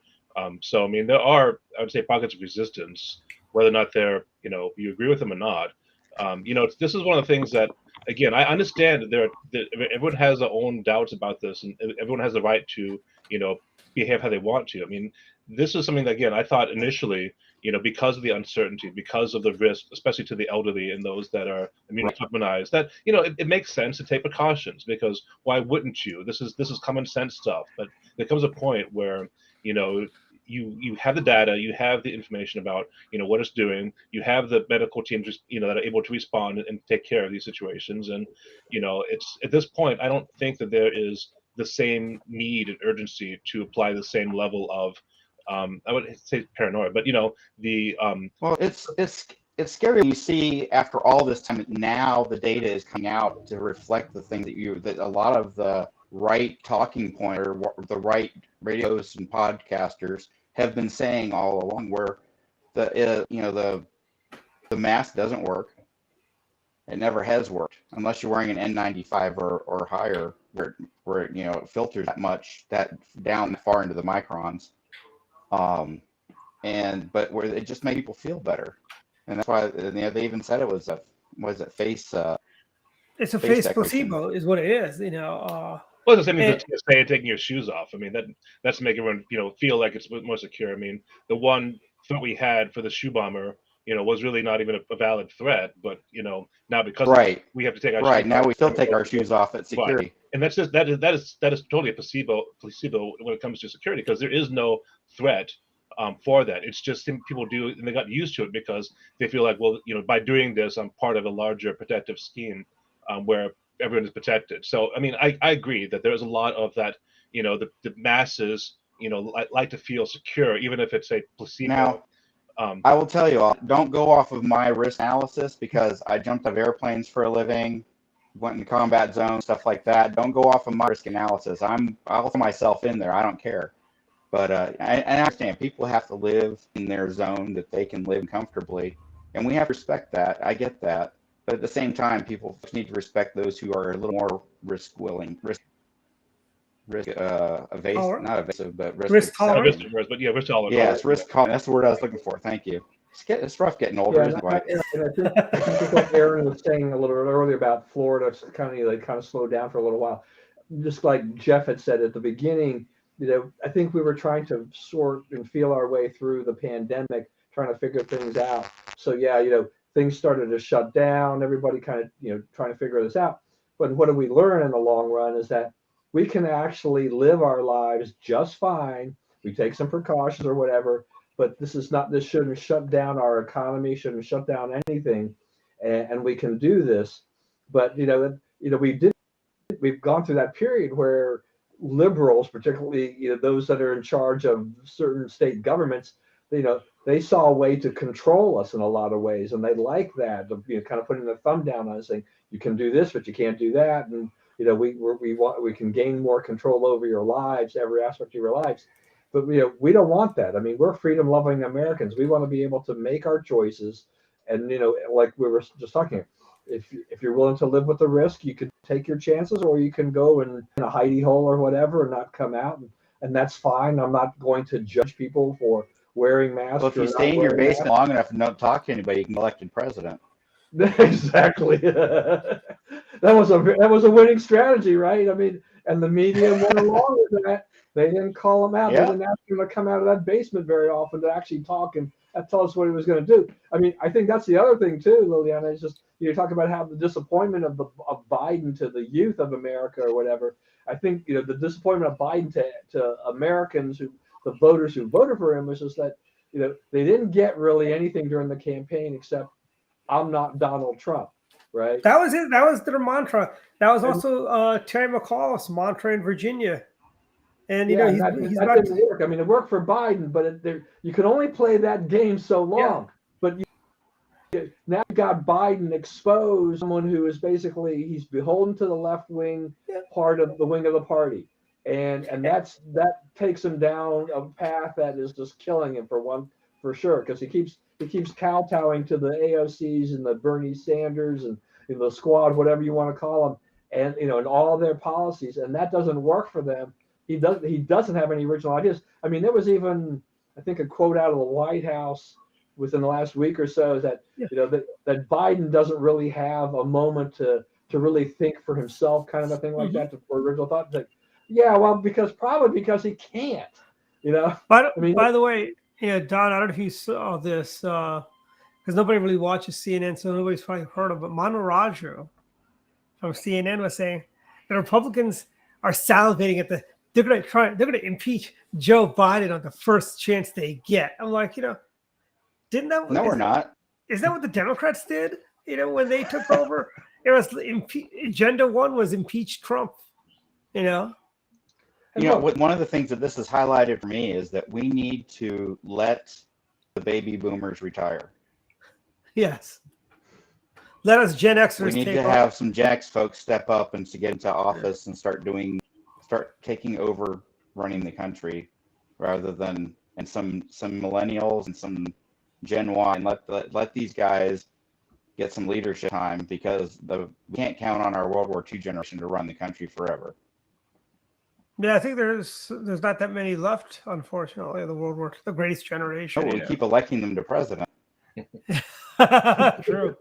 So I mean, there are, I would say, pockets of resistance, whether or not they're you agree with them or not. This is one of the things that, again, I understand that everyone has their own doubts about this, and everyone has the right to behave how they want to. I mean, this is something that, again, I thought initially, because of the uncertainty, because of the risk, especially to the elderly and those that are immunocompromised, that it makes sense to take precautions, because why wouldn't you? This is common sense stuff. But there comes a point where you have the data, you have the information about what it's doing, you have the medical teams that are able to respond and take care of these situations, and it's at this point I don't think that there is the same need and urgency to apply the same level of I would say paranoia, but well, it's scary. You see, after all this time, now the data is coming out to reflect the things that a lot of the right talking point, or the right radios and podcasters have been saying all along, where the mask doesn't work. It never has worked unless you're wearing an N95 or higher, where it filters that down far into the microns. But where it just made people feel better, and that's why they even said it was face. It's a face placebo, is what it is. Well, it's the same thing as TSA taking your shoes off. I mean, that's to make everyone feel like it's more secure. I mean, the one threat we had for the shoe bomber, was really not even a valid threat, but now because we have to take our shoes now off, we still take our shoes off at security. Right. And that's just that is totally a placebo when it comes to security, because there is no threat for that. It's just people do, and they got used to it because they feel like, well, by doing this, I'm part of a larger protective scheme where everyone is protected. So I mean, I agree that there's a lot of that. The masses like to feel secure, even if it's a placebo. Now, I will tell you all, don't go off of my risk analysis, because I jumped out of airplanes for a living, went in combat zones, stuff like that. Don't go off of my risk analysis. I'll throw myself in there. I don't care. But I understand people have to live in their zone that they can live comfortably, and we have to respect that. I get that. But at the same time, people need to respect those who are a little more risk evasive, not evasive, but risk tolerant. Risk tolerant. Yeah, it's risk tolerant. That's the word I was looking for. Thank you. It's rough getting older, isn't it? And I think what Aaron was saying a little earlier about Florida kind of slowed down for a little while. Just like Jeff had said at the beginning, I think we were trying to sort and feel our way through the pandemic, trying to figure things out. So things started to shut down. Everybody kind of trying to figure this out. But what do we learn in the long run is that we can actually live our lives just fine we take some precautions or whatever, but this shouldn't shut down our economy, shouldn't shut down anything, and we can do this. But we've gone through that period where liberals, particularly those that are in charge of certain state governments, they saw a way to control us in a lot of ways, and they like that, kind of putting their thumb down on us, saying you can do this, but you can't do that, and we can gain more control over your lives, every aspect of your lives. But we don't want that. I mean, we're freedom-loving Americans. We want to be able to make our choices, and like we were just talking. If you're willing to live with the risk, you can take your chances, or you can go in a hidey hole or whatever and not come out, and that's fine. I'm not going to judge people for wearing masks. Well, if you stay in your basement long enough and don't talk to anybody, you can get elected president. Exactly. that was a winning strategy, right? I mean, and the media went along with that. They didn't call him out. Yeah. They didn't ask him to come out of that basement very often to actually talk and tell us what he was going to do. I mean, I think that's the other thing too, Liliana, is just you talk about how the disappointment of Biden to the youth of America or whatever. I think the disappointment of Biden to Americans, the voters who voted for him, was just that they didn't get really anything during the campaign except I'm not Donald Trump, right? That was it. That was their mantra. That was also Terry McAuliffe's mantra in Virginia. And that didn't work. I mean, it worked for Biden, but you can only play that game so long. Yeah. But now you got Biden exposed, someone who is basically he's beholden to the left wing part of the wing of the party, and that takes him down a path that is just killing him for sure, because he keeps kowtowing to the AOCs and the Bernie Sanders and the squad, whatever you want to call them, and and all their policies, and that doesn't work for them. He doesn't have any original ideas. I mean, there was even, I think, a quote out of the White House within the last week or so that that Biden doesn't really have a moment to really think for himself, kind of a thing like that, for original thought. Like, probably because he can't. By the way, Don, I don't know if you saw this because nobody really watches CNN, so nobody's probably heard of it. Manu Raju from CNN was saying the Republicans are salivating at they're going to impeach Joe Biden on the first chance they get. I'm like, didn't that? No, we're not. Is that what the Democrats did? When they took over, it was agenda one was impeach Trump. One of the things that this has highlighted for me is that we need to let the baby boomers retire. Yes. Let us Gen Xers. We need to have some Gen X folks step up and to get into office and start taking over running the country, rather than some millennials and some Gen Y, and let these guys get some leadership time, because we can't count on our World War II generation to run the country forever. Yeah, I think there's not that many left, unfortunately. The greatest generation. We keep electing them to president. True.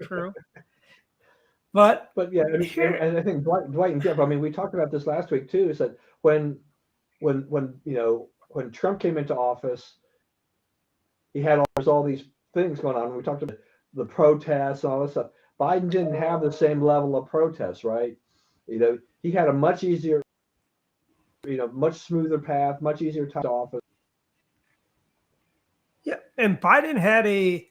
But yeah, and I think Dwight and Jeff. I mean, we talked about this last week too. Is that when Trump came into office, he had all these things going on. We talked about the protests and all this stuff. Biden didn't have the same level of protests, right? He had a much easier, much smoother path, much easier time to office. Yeah, and Biden had a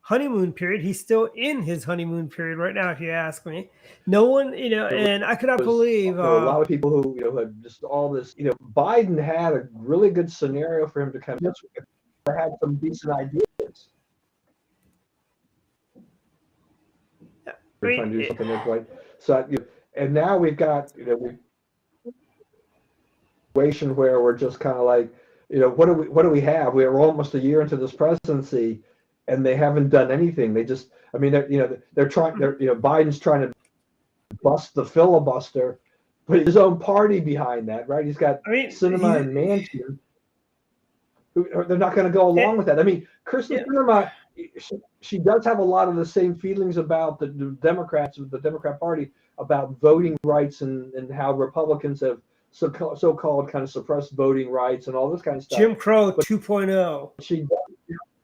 honeymoon period. He's still in his honeymoon period right now, if you ask me. No one, and I cannot believe a lot of people who had just all this. Biden had a really good scenario for him to come in. Had some decent ideas. We're trying to do something that's right. So, and now we've got situation where we're just kind of like, what do we have? We're almost a year into this presidency, and they haven't done anything. They just, Biden's trying to bust the filibuster, put his own party behind that, right? He's got Sinema and Manchin. They're not going to go along with that. I mean, Kirsten Sinema, she does have a lot of the same feelings about the Democrats, the Democrat Party, about voting rights and how Republicans have so-called kind of suppressed voting rights and all this kind of stuff. Jim Crow 2.0. She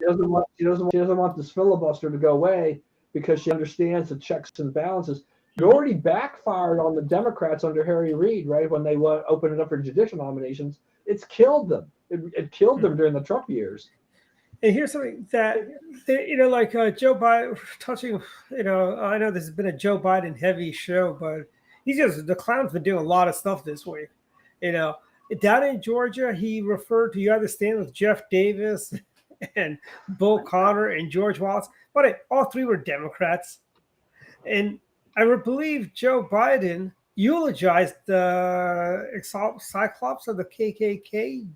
doesn't want this filibuster to go away because she understands the checks and balances. It already backfired on the Democrats under Harry Reid, right? When they opened it up for judicial nominations, it's killed them. It killed them during the Trump years. And here's something that, like Joe Biden touching, I know this has been a Joe Biden heavy show, but the clown's been doing a lot of stuff this week. Down in Georgia, he referred to, you understand, with Jeff Davis and Bull Connor and George Wallace, but all three were Democrats. And I would believe Joe Biden eulogized the Cyclops of the KKK,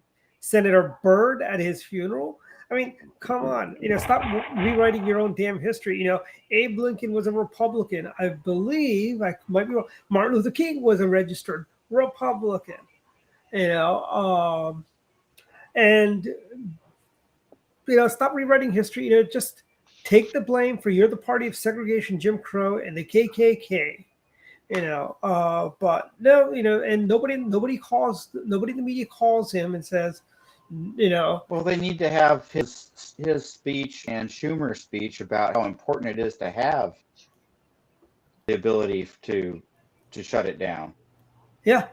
Senator Byrd, at his funeral. I mean, come on, stop rewriting your own damn history. Abe Lincoln was a Republican. I believe, I might be wrong, Martin Luther King was a registered Republican. And stop rewriting history. Just take the blame for, you're the party of segregation, Jim Crow, and the KKK. But no, and nobody in the media calls him and says, Well, they need to have his speech and Schumer's speech about how important it is to have the ability to shut it down. Yeah.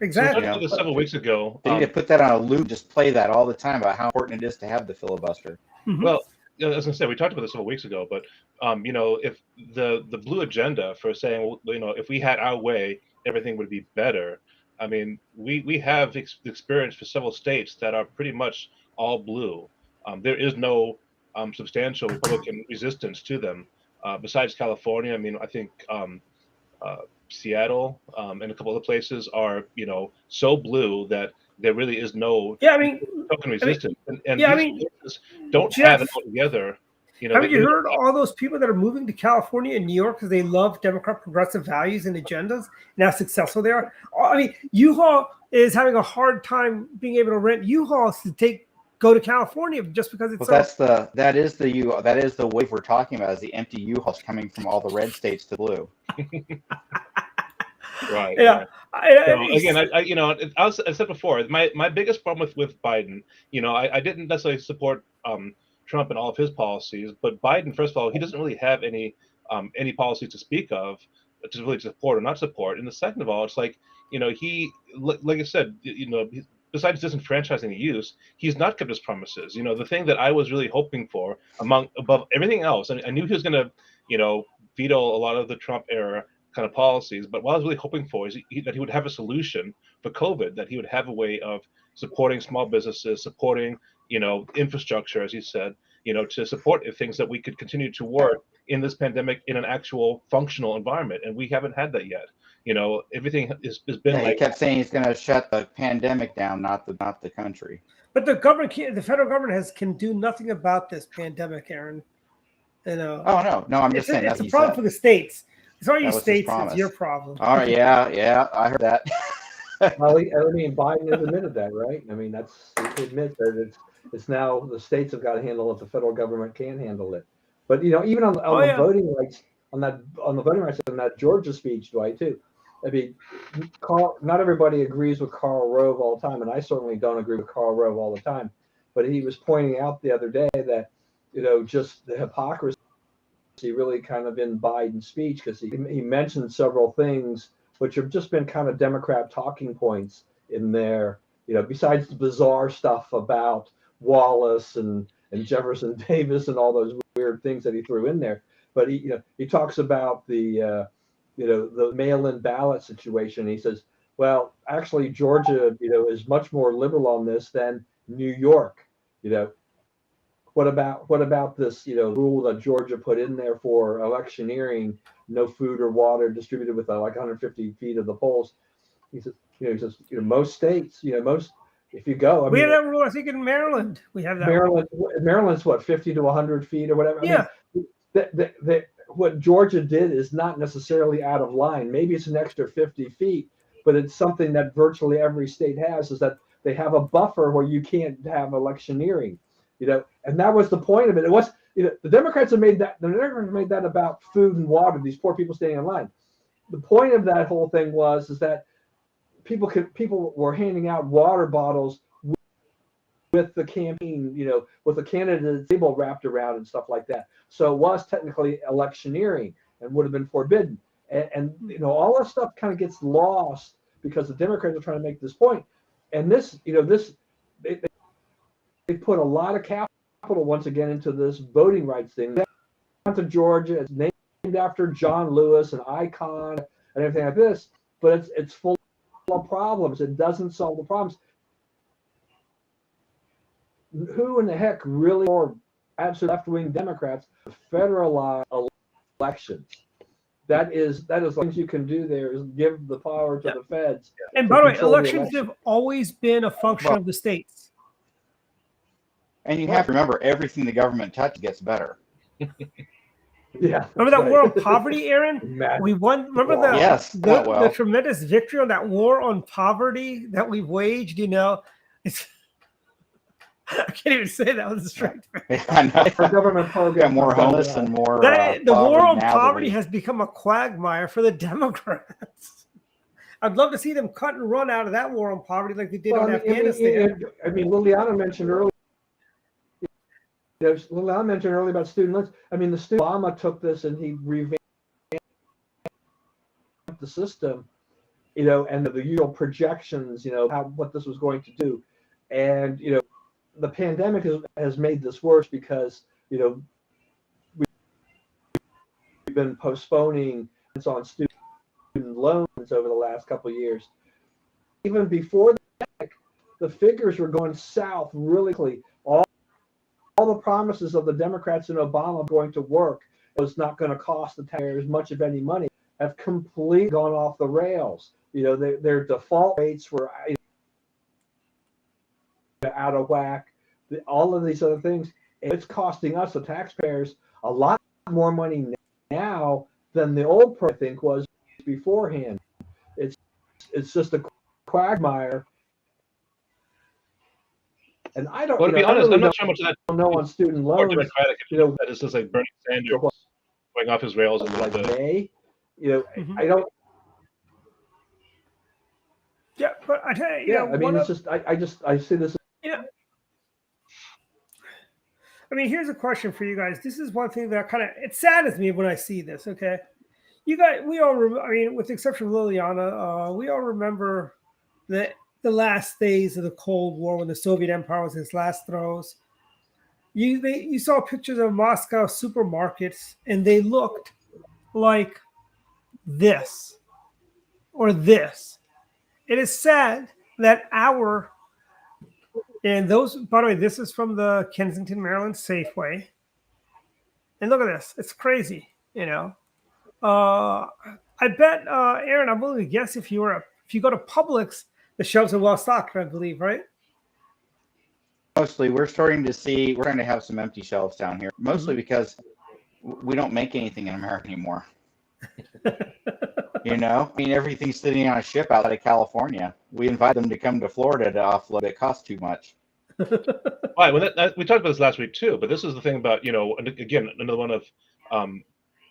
Exactly. So we talked about this several weeks ago. They need to put that on a loop, just play that all the time about how important it is to have the filibuster. Mm-hmm. Well, as I said, we talked about this several weeks ago, but if the blue agenda for saying, if we had our way, everything would be better. I mean, we have experience for several states that are pretty much all blue. There is no substantial Republican resistance to them. Besides California, I mean, I think Seattle and a couple other places are, so blue that there really is no token resistance. Places don't have it all together. Haven't you heard all those people that are moving to California and New York because they love Democrat progressive values and agendas and how successful they are? I mean, U-Haul is having a hard time being able to rent U-Hauls to go to California just because it's that is the wave we're talking about, is the empty U-Hauls coming from all the red states to blue. Right. Yeah. I said before, my biggest problem with Biden, I didn't necessarily support Trump and all of his policies, but Biden, first of all, he doesn't really have any policies to speak of to really support or not support. And the second of all, it's like, he, like I said, besides disenfranchising the youth, he's not kept his promises. The thing that I was really hoping for above everything else, and I knew he was going to, veto a lot of the Trump era kind of policies, but what I was really hoping for is that he would have a solution for COVID, that he would have a way of supporting small businesses, supporting, infrastructure, as you said, to support things that we could continue to work in this pandemic in an actual functional environment. And we haven't had that yet. Everything has been he kept saying he's going to shut the pandemic down, not the country. But the federal government can do nothing about this pandemic, Aaron. Oh no, I'm just saying it's a problem for the states. It's all you states. It's your problem. All right, yeah, I heard that. Well, Biden has admitted that, right? I mean, he admits that it's now the states have got to handle it. The federal government can't handle it. But even on the voting rights, on the voting rights in that Georgia speech, Dwight, too. I mean, not everybody agrees with Karl Rove all the time, and I certainly don't agree with Karl Rove all the time. But he was pointing out the other day that just the hypocrisy really kind of in Biden's speech, because he mentioned several things which have just been kind of Democrat talking points in there, besides the bizarre stuff about Wallace and Jefferson Davis and all those weird things that he threw in there. But he talks about the mail-in ballot situation. He says, well, actually Georgia, is much more liberal on this than New York. What about this, rule that Georgia put in there for electioneering, no food or water distributed with like 150 feet of the polls? He says, most states, if you go, we have that rule. I think in Maryland we have that. Maryland's what, 50 to 100 feet or whatever. Yeah. What Georgia did is not necessarily out of line. Maybe it's an extra 50 feet, but it's something that virtually every state has, is that they have a buffer where you can't have electioneering. And that was the point of it. It was, the Democrats have made that. The Democrats made that about food and water. These poor people standing in line. The point of that whole thing is that people were handing out water bottles with the campaign, with the candidate's label wrapped around and stuff like that. So it was technically electioneering and would have been forbidden. And all that stuff kind of gets lost because the Democrats are trying to make this point. And this, they put a lot of capital once again into this voting rights thing. Down to Georgia, it's named after John Lewis, an icon, and everything like this. But it's full of problems. It doesn't solve the problems. Who in the heck really, or absolute left-wing Democrats, federalize elections? That is things you can do there is give the power to the feds. And by the way, elections have always been a function of the states. And you have to remember, everything the government touches gets better. Yeah. Remember that war on poverty, Aaron? We won. Remember the tremendous victory on that war on poverty that we waged? I can't even say that with a straight face. For government program, more homeless and more. The war on poverty has become a quagmire for the Democrats. I'd love to see them cut and run out of that war on poverty like they did on Afghanistan. Liliana mentioned earlier. Liliana mentioned earlier about student loans. Obama took this and he revamped the system, and the usual projections, what this was going to do, and the pandemic has made this worse because we've been postponing on student loans over the last couple of years. Even before the pandemic, the figures were going south really quickly. All the promises of the Democrats and Obama going to work, it was not going to cost the taxpayers much of any money, have completely gone off the rails. Their default rates were out of whack. All of these other things, it's costing us, the taxpayers, a lot more money now than the old I think was beforehand. It's just a quagmire. And I don't. Well, to be honest, I'm not sure much of that. Know on student loans. That is just like Bernie Sanders going off his rails and like May. I don't. Yeah, but I tell you, I see this. Here's a question for you guys. This is one thing that it saddens me when I see this. Okay, you guys, we all. With the exception of Liliana, we all remember the last days of the Cold War when the Soviet Empire was in its last throes. You saw pictures of Moscow supermarkets, and they looked like this or this. It is sad that and those, by the way, this is from the Kensington, Maryland Safeway. And look at this. It's crazy, I bet, Aaron, I'm willing to guess if you go to Publix, the shelves are well stocked, I believe, right? Mostly, we're starting to have some empty shelves down here, mostly because we don't make anything in America anymore. Everything's sitting on a ship outside of California. We invite them to come to Florida to offload. It costs too much. Right. Well, we talked about this last week too. But this is the thing about again, another one of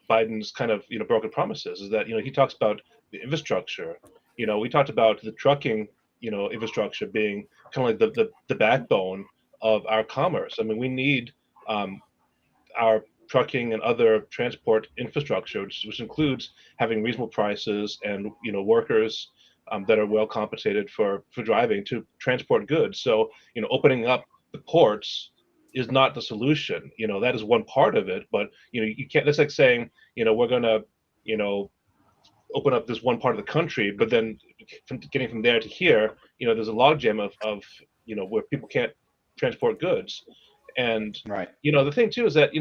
Biden's kind of broken promises is that he talks about the infrastructure. We talked about the trucking infrastructure being kind of like the backbone of our commerce. We need our trucking and other transport infrastructure, which includes having reasonable prices and workers that are well compensated for driving to transport goods. So opening up the ports is not the solution. That is one part of it, but you can't. That's like saying we're gonna open up this one part of the country, but then getting from there to here, there's a logjam of where people can't transport goods. And right. The thing too is that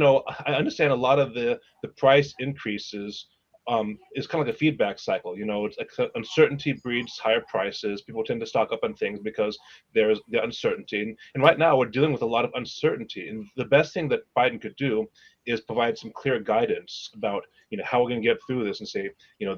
I understand a lot of the price increases is kind of like a feedback cycle. It's like uncertainty breeds higher prices. People tend to stock up on things because there's the uncertainty. And right now we're dealing with a lot of uncertainty. And the best thing that Biden could do is provide some clear guidance about how we're going to get through this and say,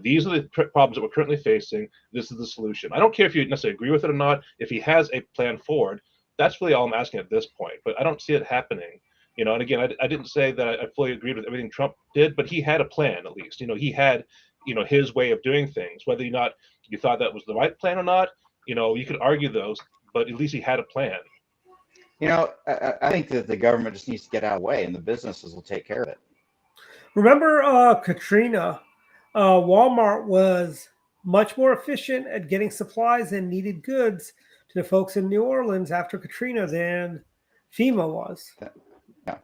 these are the problems that we're currently facing. This is the solution. I don't care if you necessarily agree with it or not. If he has a plan forward, that's really all I'm asking at this point. But I don't see it happening. And again, I didn't say that I fully agreed with everything Trump did, but he had a plan at least. He had, his way of doing things. Whether or not you thought that was the right plan or not, you could argue those, but at least he had a plan. I think that the government just needs to get out of the way, and the businesses will take care of it. Remember Katrina? Walmart was much more efficient at getting supplies and needed goods to the folks in New Orleans after Katrina than FEMA was. Yeah.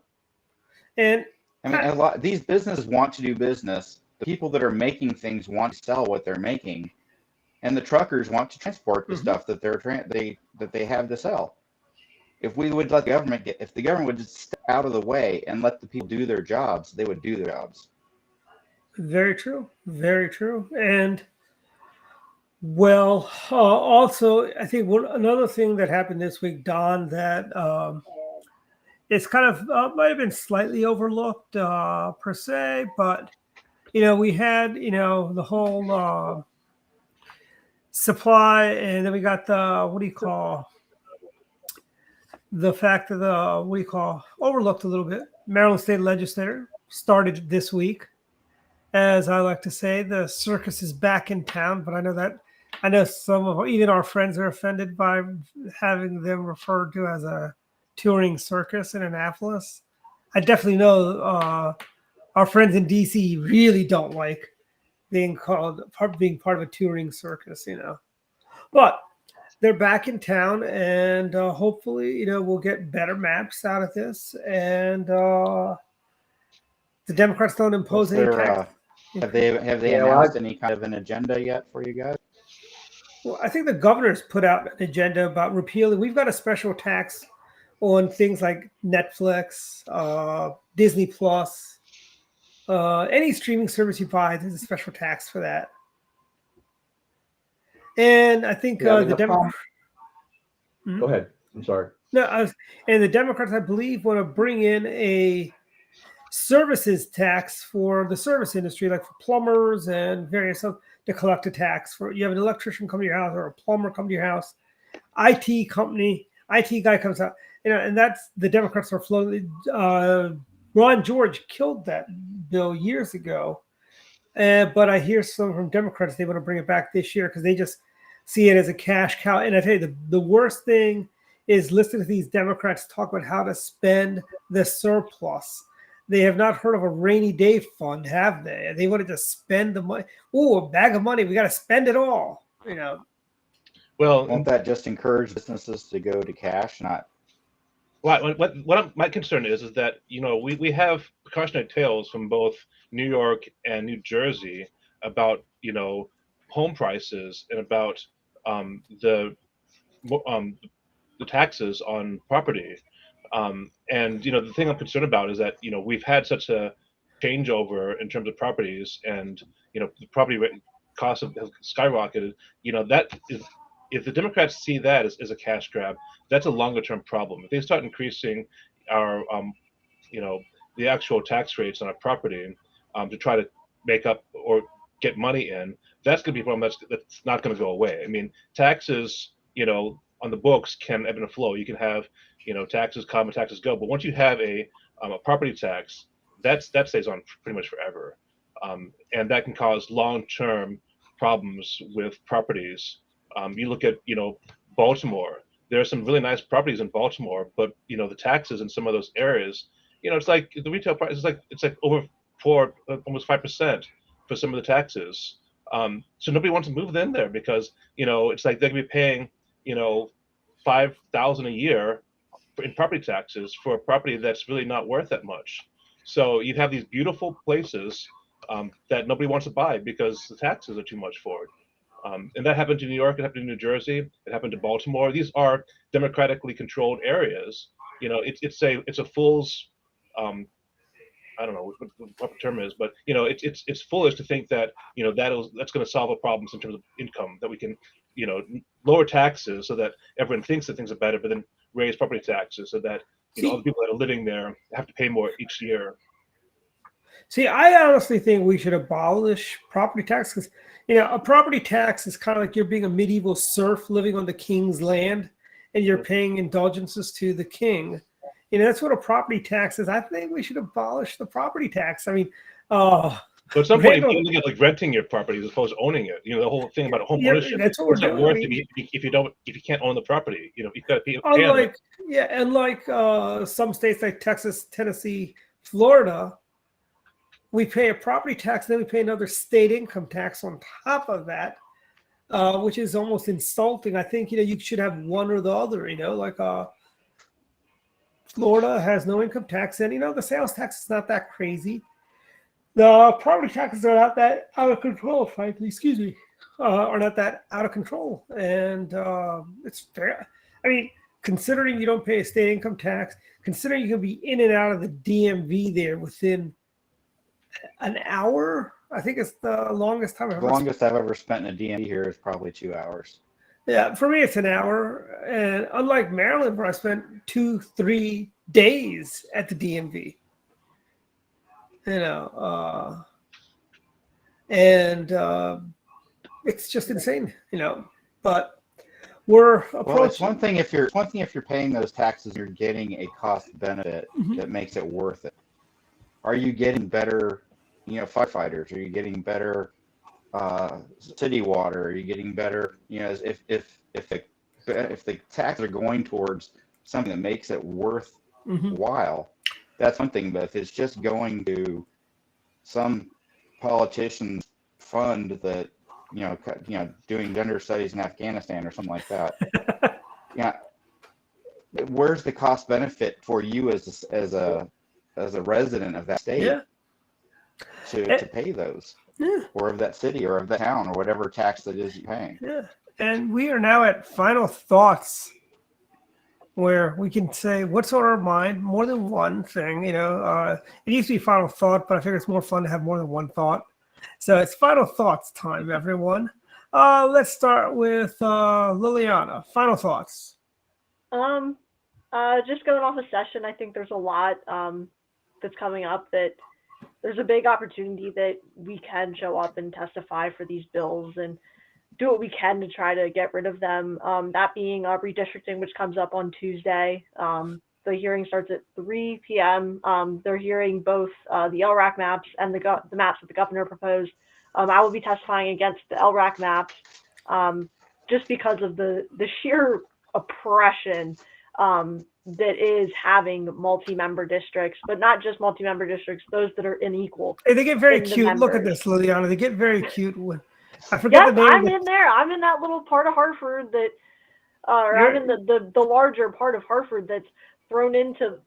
And I mean, these businesses want to do business. The people that are making things want to sell what they're making, and the truckers want to transport the stuff that they have to sell. If we would let the government if the government would just step out of the way and let the people do their jobs, they would do their jobs. Very true. Very true. And well, also, I think another thing that happened this week, Don, that it's kind of might have been slightly overlooked per se, but we had the whole supply, and then we got the the fact that overlooked a little bit. Maryland State Legislature started this week. As I like to say, the circus is back in town, but I know some of even our friends are offended by having them referred to as a touring circus in Annapolis. I definitely know our friends in DC really don't like being part of a touring circus, But they're back in town, and hopefully, we'll get better maps out of this. And the Democrats don't impose any tax. Have they announced any kind of an agenda yet for you guys? Well, I think the governor's put out an agenda about repealing. We've got a special tax on things like Netflix, Disney Plus, any streaming service you buy. There's a special tax for that. And I think the Democrats. Go ahead. I'm sorry. No, and the Democrats, I believe, want to bring in a services tax for the service industry, like for plumbers and various to collect a tax for. You have an electrician come to your house or a plumber come to your house, IT guy comes out, and that's the Democrats are floating. Ron George killed that bill years ago, but I hear some from Democrats they want to bring it back this year because they just see it as a cash cow. And I tell you, the worst thing is listening to these Democrats talk about how to spend the surplus. They have not heard of a rainy day fund, have they? They want to just spend the money. Oh, a bag of money. We got to spend it all. Well, won't that just encourage businesses to go to cash, not? Well, my concern is that we have cautionary tales from both New York and New Jersey about home prices and about the taxes on property. And the thing I'm concerned about is that we've had such a changeover in terms of properties, and the property rate costs have skyrocketed. That is, if the Democrats see that as a cash grab, that's a longer term problem. If they start increasing our the actual tax rates on our property to try to make up or get money in, that's going to be a problem that's not going to go away. I mean, taxes on the books can ebb and flow. You can have taxes come and taxes go, but once you have a property tax, that stays on pretty much forever, and that can cause long-term problems with properties. You look at Baltimore. There are some really nice properties in Baltimore, but the taxes in some of those areas, it's like the retail price is it's like over almost 5% for some of the taxes. So nobody wants to move in there because it's like they're gonna be paying $5,000 a year in property taxes for a property that's really not worth that much. So you have these beautiful places that nobody wants to buy because the taxes are too much for it. And that happened to New York, it happened to New Jersey, it happened to Baltimore. These are democratically controlled areas. It's a fool's I don't know what the proper term is, but it's foolish to think that that's going to solve the problems in terms of income, that we can lower taxes so that everyone thinks that things are better, but then raise property taxes so that all the people that are living there have to pay more each year. See, I honestly think we should abolish property tax because a property tax is kind of like you're being a medieval serf living on the king's land, and you're paying indulgences to the king. That's what a property tax is. I think we should abolish the property tax. I mean, so at some point, you look at like renting your property as opposed to owning it. The whole thing about home ownership. That's what we're doing. Worth if you can't own the property. You've got to pay. Unlike some states like Texas, Tennessee, Florida, we pay a property tax, then we pay another state income tax on top of that. which is almost insulting. I think, you should have one or the other, like Florida has no income tax, and, the sales tax is not that crazy. The property taxes are not that out of control, frankly, excuse me, are not that out of control. And it's fair. I mean, considering you don't pay a state income tax, considering you can be in and out of the DMV there within an hour, I think it's the longest time I've ever spent in a DMV here is probably 2 hours. Yeah, for me, it's an hour. And unlike Maryland, where I spent 2-3 days at the DMV. It's just insane, but we're approaching. Well, it's one thing if you're paying those taxes, you're getting a cost benefit that makes it worth it. Are you getting better, firefighters? Are you getting better city water? Are you getting better, if the taxes are going towards something that makes it worthwhile, that's one thing. But if it's just going to some politician's fund that, doing gender studies in Afghanistan or something like that, where's the cost benefit for you as a resident of that state to pay those, or of that city or of that town or whatever tax that is you're paying? Yeah, and we are now at final thoughts, where we can say what's on our mind, more than one thing. It used to be final thought, but I figure it's more fun to have more than one thought. So it's final thoughts time, everyone. Let's start with Liliana. Final thoughts. Just going off a session, I think there's a lot that's coming up, that there's a big opportunity that we can show up and testify for these bills and do what we can to try to get rid of them. That being redistricting, which comes up on Tuesday. The hearing starts at 3 p.m. They're hearing both the LRAC maps and the maps that the governor proposed. I will be testifying against the LRAC maps just because of the sheer oppression that is having multi-member districts, but not just multi-member districts, those that are unequal. Hey, they get very cute. Look at this, Liliana. They get very cute. I forget the name. I'm in there. I'm in that little part of Hartford that, I'm in the larger part of Hartford that's thrown into,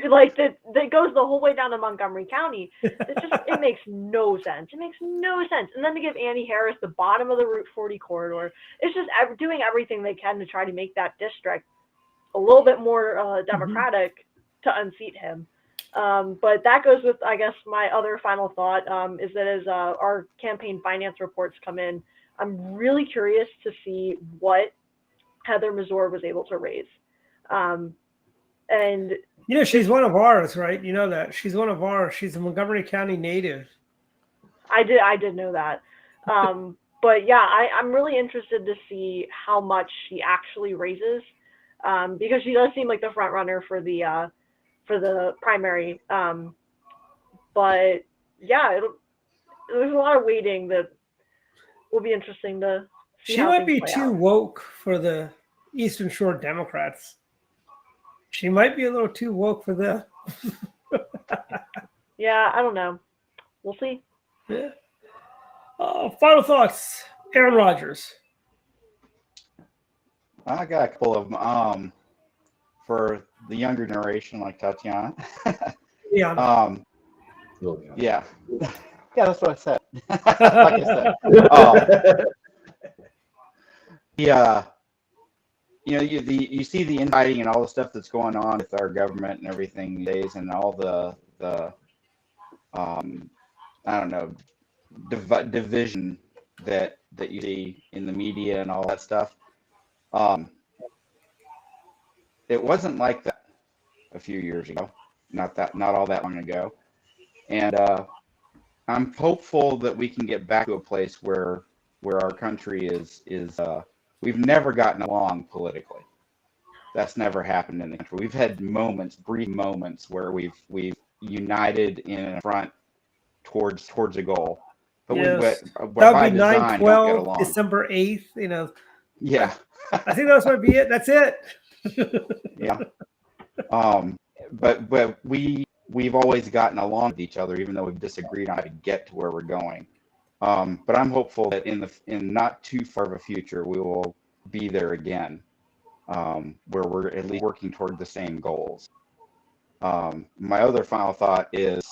like, that goes the whole way down to Montgomery County. It makes no sense. It makes no sense. And then to give Annie Harris the bottom of the Route 40 corridor, it's just doing everything they can to try to make that district a little bit more democratic to unseat him. But that goes with, I guess, my other final thought is that as our campaign finance reports come in, I'm really curious to see what Heather Mazur was able to raise. And she's one of ours, right? You know that she's one of ours. She's a Montgomery County native. I did know that. But yeah, I'm really interested to see how much she actually raises, because she does seem like the front runner for the primary. But yeah, there's a lot of waiting that will be interesting to see. She might be too woke for the Eastern Shore Democrats. She might be a little too woke for them. Yeah, I don't know. We'll see. Yeah. Final thoughts, Aaron Rodgers. I got a couple of them. For the younger generation, like Tatiana. Yeah. Yeah, that's what I said. Like I said. You see the infighting and all the stuff that's going on with our government and everything these days, and all the division that you see in the media and all that stuff. It wasn't like that a few years ago, not all that long ago, and I'm hopeful that we can get back to a place where our country is we've never gotten along politically. That's never happened in the country. We've had brief moments where we've united in a front towards a goal. But yes. That would be 9/12, December 8th. Yeah. I think that might be it. That's it. Yeah. But we've always gotten along with each other, even though we've disagreed on how to get to where we're going. But I'm hopeful that in not too far of a future, we will be there again, where we're at least working toward the same goals. My other final thought is,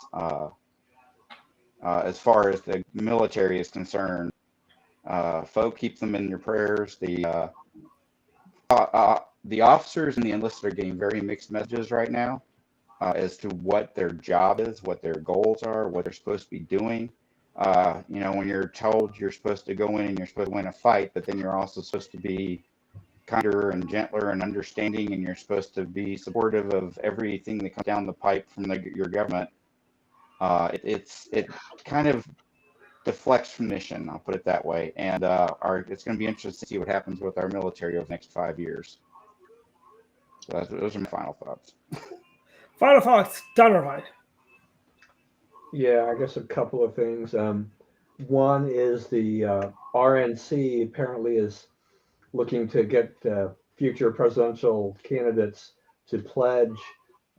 as far as the military is concerned, folks, keep them in your prayers. The officers and the enlisted are getting very mixed messages right now as to what their job is, what their goals are, what they're supposed to be doing. When you're told you're supposed to go in and you're supposed to win a fight, but then you're also supposed to be kinder and gentler and understanding, and you're supposed to be supportive of everything that comes down the pipe from your government. It kind of deflects from mission, I'll put it that way. And it's going to be interesting to see what happens with our military over the next 5 years. So those are my final thoughts. Final thoughts, Donovan. Yeah, I guess a couple of things. One is the RNC apparently is looking to get future presidential candidates to pledge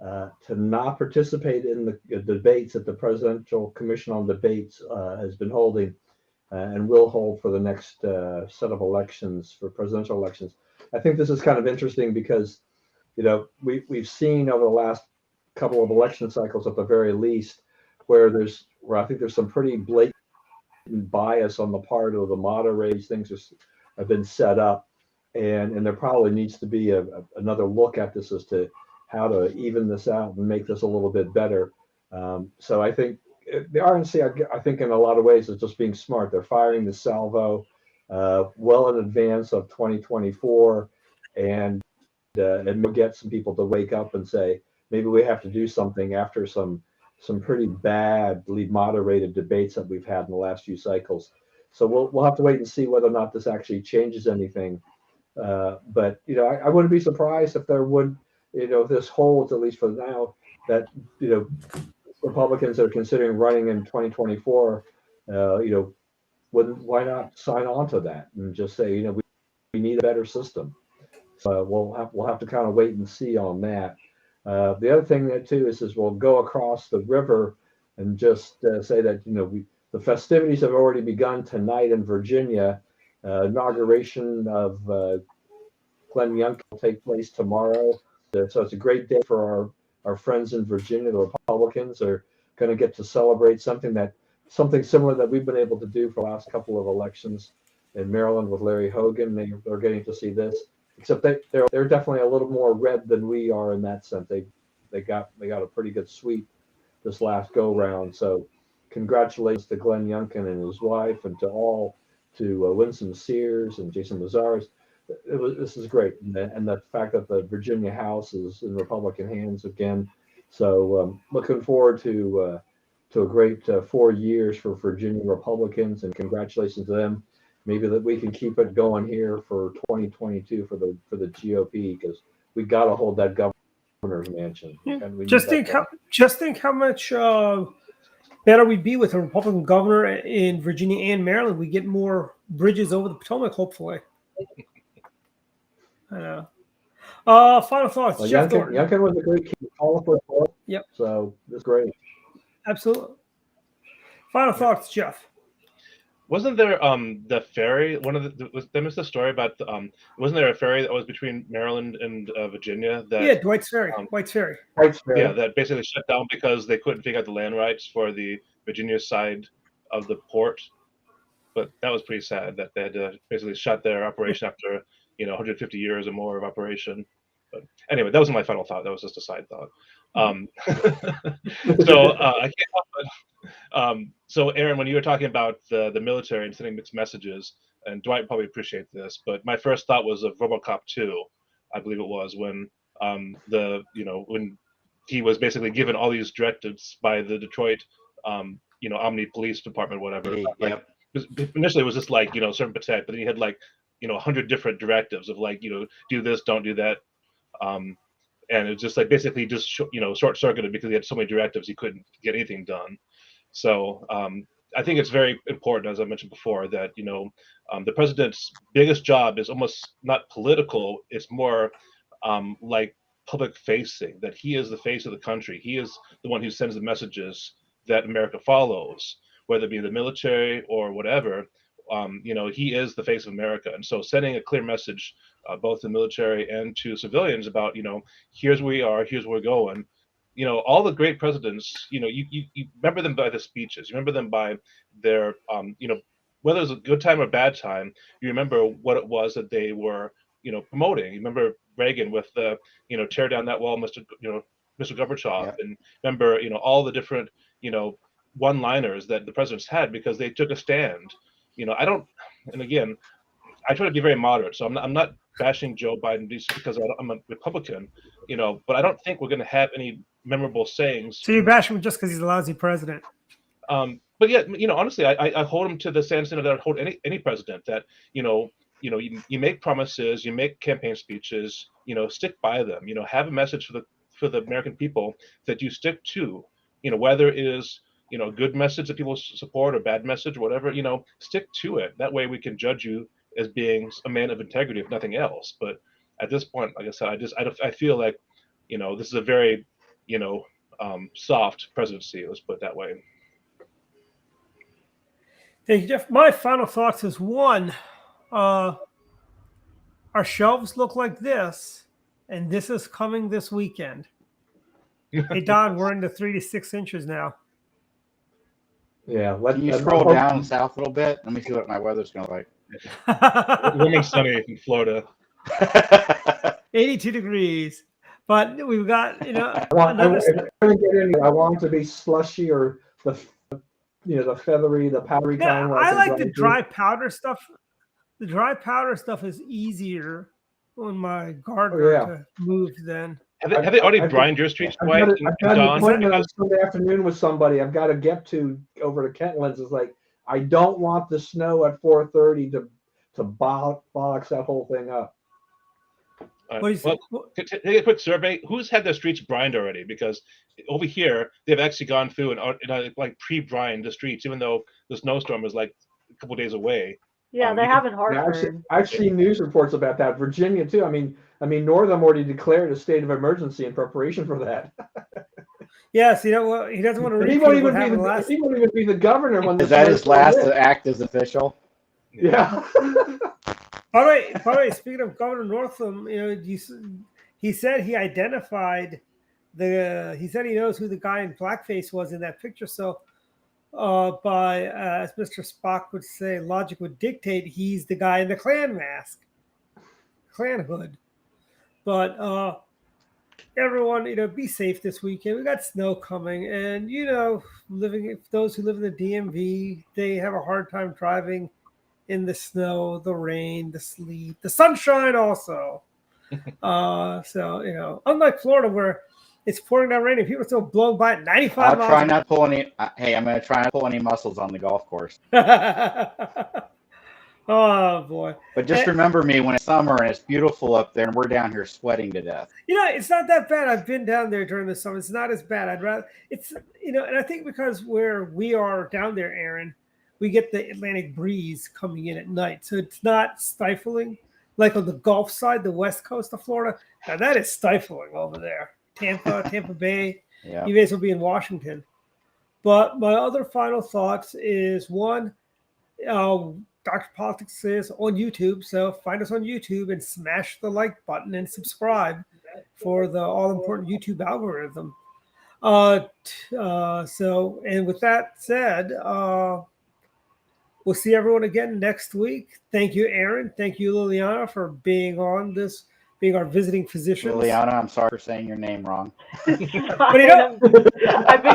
to not participate in the debates that the Presidential Commission on Debates has been holding and will hold for the next set of elections, for presidential elections. I think this is kind of interesting because, we've seen over the last couple of election cycles, at the very least, where I think there's some pretty blatant bias on the part of the moderators. Things have been set up, and there probably needs to be another look at this as to how to even this out and make this a little bit better. So I think the RNC, I think in a lot of ways, is just being smart. They're firing the salvo well in advance of 2024, and we'll get some people to wake up and say, maybe we have to do something after some pretty badly moderated debates that we've had in the last few cycles. So we'll have to wait and see whether or not this actually changes anything. But I wouldn't be surprised if there would, if this holds, at least for now, that Republicans that are considering running in 2024, why not sign on to that and just say, we need a better system. So we'll have to kind of wait and see on that. The other thing that too is we'll go across the river and just say that the festivities have already begun tonight in Virginia. Inauguration of Glenn Youngkin will take place tomorrow. So it's a great day for our friends in Virginia. The Republicans are going to get to celebrate something similar that we've been able to do for the last couple of elections in Maryland with Larry Hogan. They're getting to see this. Except they're definitely a little more red than we are in that sense. They got a pretty good sweep this last go round. So congratulations to Glenn Youngkin and his wife, and to Winston Sears and Jason Mazaris. This is great, and the fact that the Virginia House is in Republican hands again. So looking forward to a great 4 years for Virginia Republicans, and congratulations to them. Maybe that we can keep it going here for 2022 for the GOP, because we got to hold that governor's mansion. Just think how much better we'd be with a Republican governor in Virginia and Maryland. We get more bridges over the Potomac, hopefully. I know. Final thoughts. Well, Jeff Youngkin was a great kid. Yep. So that's great. Absolutely. Final thoughts, Jeff. Wasn't there the ferry? There was the story about wasn't there a ferry that was between Maryland and Virginia? Dwight's Ferry. Dwight's Ferry. Yeah, that basically shut down because they couldn't figure out the land rights for the Virginia side of the port. But that was pretty sad that they had to basically shut their operation after 150 years or more of operation. But anyway, that wasn't my final thought. That was just a side thought. So I can't help but. So Aaron, when you were talking about the military and sending mixed messages, and Dwight probably appreciate this, but my first thought was of RoboCop 2, I believe it was, when when he was basically given all these directives by the Detroit Omni Police Department, whatever. Yep. Initially it was just like certain protect, but then he had 100 different directives of do this, don't do that. And it just basically just short circuited because he had so many directives he couldn't get anything done. So I think it's very important, as I mentioned before, that the president's biggest job is almost not political; it's more like public facing. That he is the face of the country. He is the one who sends the messages that America follows. whether it be the military or whatever. He is the face of America, and so sending a clear message, both to the military and to civilians about, here's where we are, here's where we're going. All the great presidents, you remember them by the speeches, you remember them by their, whether it was a good time or bad time, you remember what it was that they were, promoting. You remember Reagan with the, tear down that wall, Mr. Gorbachev, Yep. and remember, all the different, one-liners that the presidents had because they took a stand. And again, I try to be very moderate, so I'm not bashing Joe Biden because I'm a Republican, but I don't think we're going to have any memorable sayings. So you bash him just because he's a lousy president? But yeah, honestly, I hold him to the same standard that I hold any president. That you make promises, you make campaign speeches, stick by them. Have a message for the American people that you stick to. Whether it is a good message that people support or bad message or whatever, stick to it. That way we can judge you as being a man of integrity, if nothing else. But at this point, like I said, I feel like, this is a very, soft presidency. Let's put it that way. Thank you, Jeff. My final thoughts is one, our shelves look like this, and this is coming this weekend. Hey, Don, we're into 3 to 6 inches now. Yeah. Can you scroll down south a little bit? Let me see what my weather's going to like. Warm and sunny in Florida. 82 degrees. But we've got, I want it to be slushy or the feathery, the powdery kind. I like the dry powder stuff. The dry powder stuff is easier on my gardener to move than. Have they already brined your streets, Dwight? I've got an appointment on Sunday afternoon with somebody I've got to get to over to Kentlands. It's like, I don't want the snow at 4:30 to box that whole thing up. Take a quick survey. Who's had their streets brined already? Because over here, they've actually gone through and like pre-brined the streets, even though the snowstorm is like a couple days away. Yeah, they have in Hartford. I've seen news reports about that. Virginia too. I mean, Northam already declared a state of emergency in preparation for that. Yes, he doesn't want to. He won't even be the governor when is that his last act as official? Yeah. By the way, speaking of Governor Northam, he said he identified he said he knows who the guy in blackface was in that picture. So, as Mr. Spock would say, logic would dictate he's the guy in the Klan mask, Klan hood. But everyone, be safe this weekend. We got snow coming, and those who live in the DMV, they have a hard time driving in the snow, the rain, the sleet, the sunshine also. So, unlike Florida where it's pouring down rain and people are still blowing by at 95 miles. I'm going to try not to pull any muscles on the golf course. Oh, boy. But just remember me when it's summer and it's beautiful up there and we're down here sweating to death. It's not that bad. I've been down there during the summer. It's not as bad. I'd rather, and I think because where we are down there, Aaron, we get the Atlantic breeze coming in at night. So it's not stifling. Like on the Gulf side, the west coast of Florida, now that is stifling over there. Tampa Bay, you guys will be in Washington. But my other final thoughts is one, Dr. Politics is on YouTube. So find us on YouTube and smash the like button and subscribe for the all-important YouTube algorithm. And with that said, we'll see everyone again next week. Thank you, Aaron. Thank you, Liliana, for being on this, being our visiting physician. Liliana, I'm sorry for saying your name wrong. I've been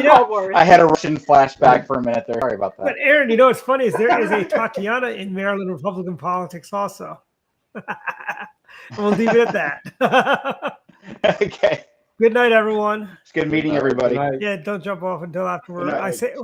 called worse. I had a Russian flashback for a minute there. Sorry about that. But Aaron, what's funny is there is a Tatiana in Maryland Republican politics also. We'll leave it at that. Okay. Good night, everyone. It's good meeting everybody. Yeah, don't jump off until afterward. I say.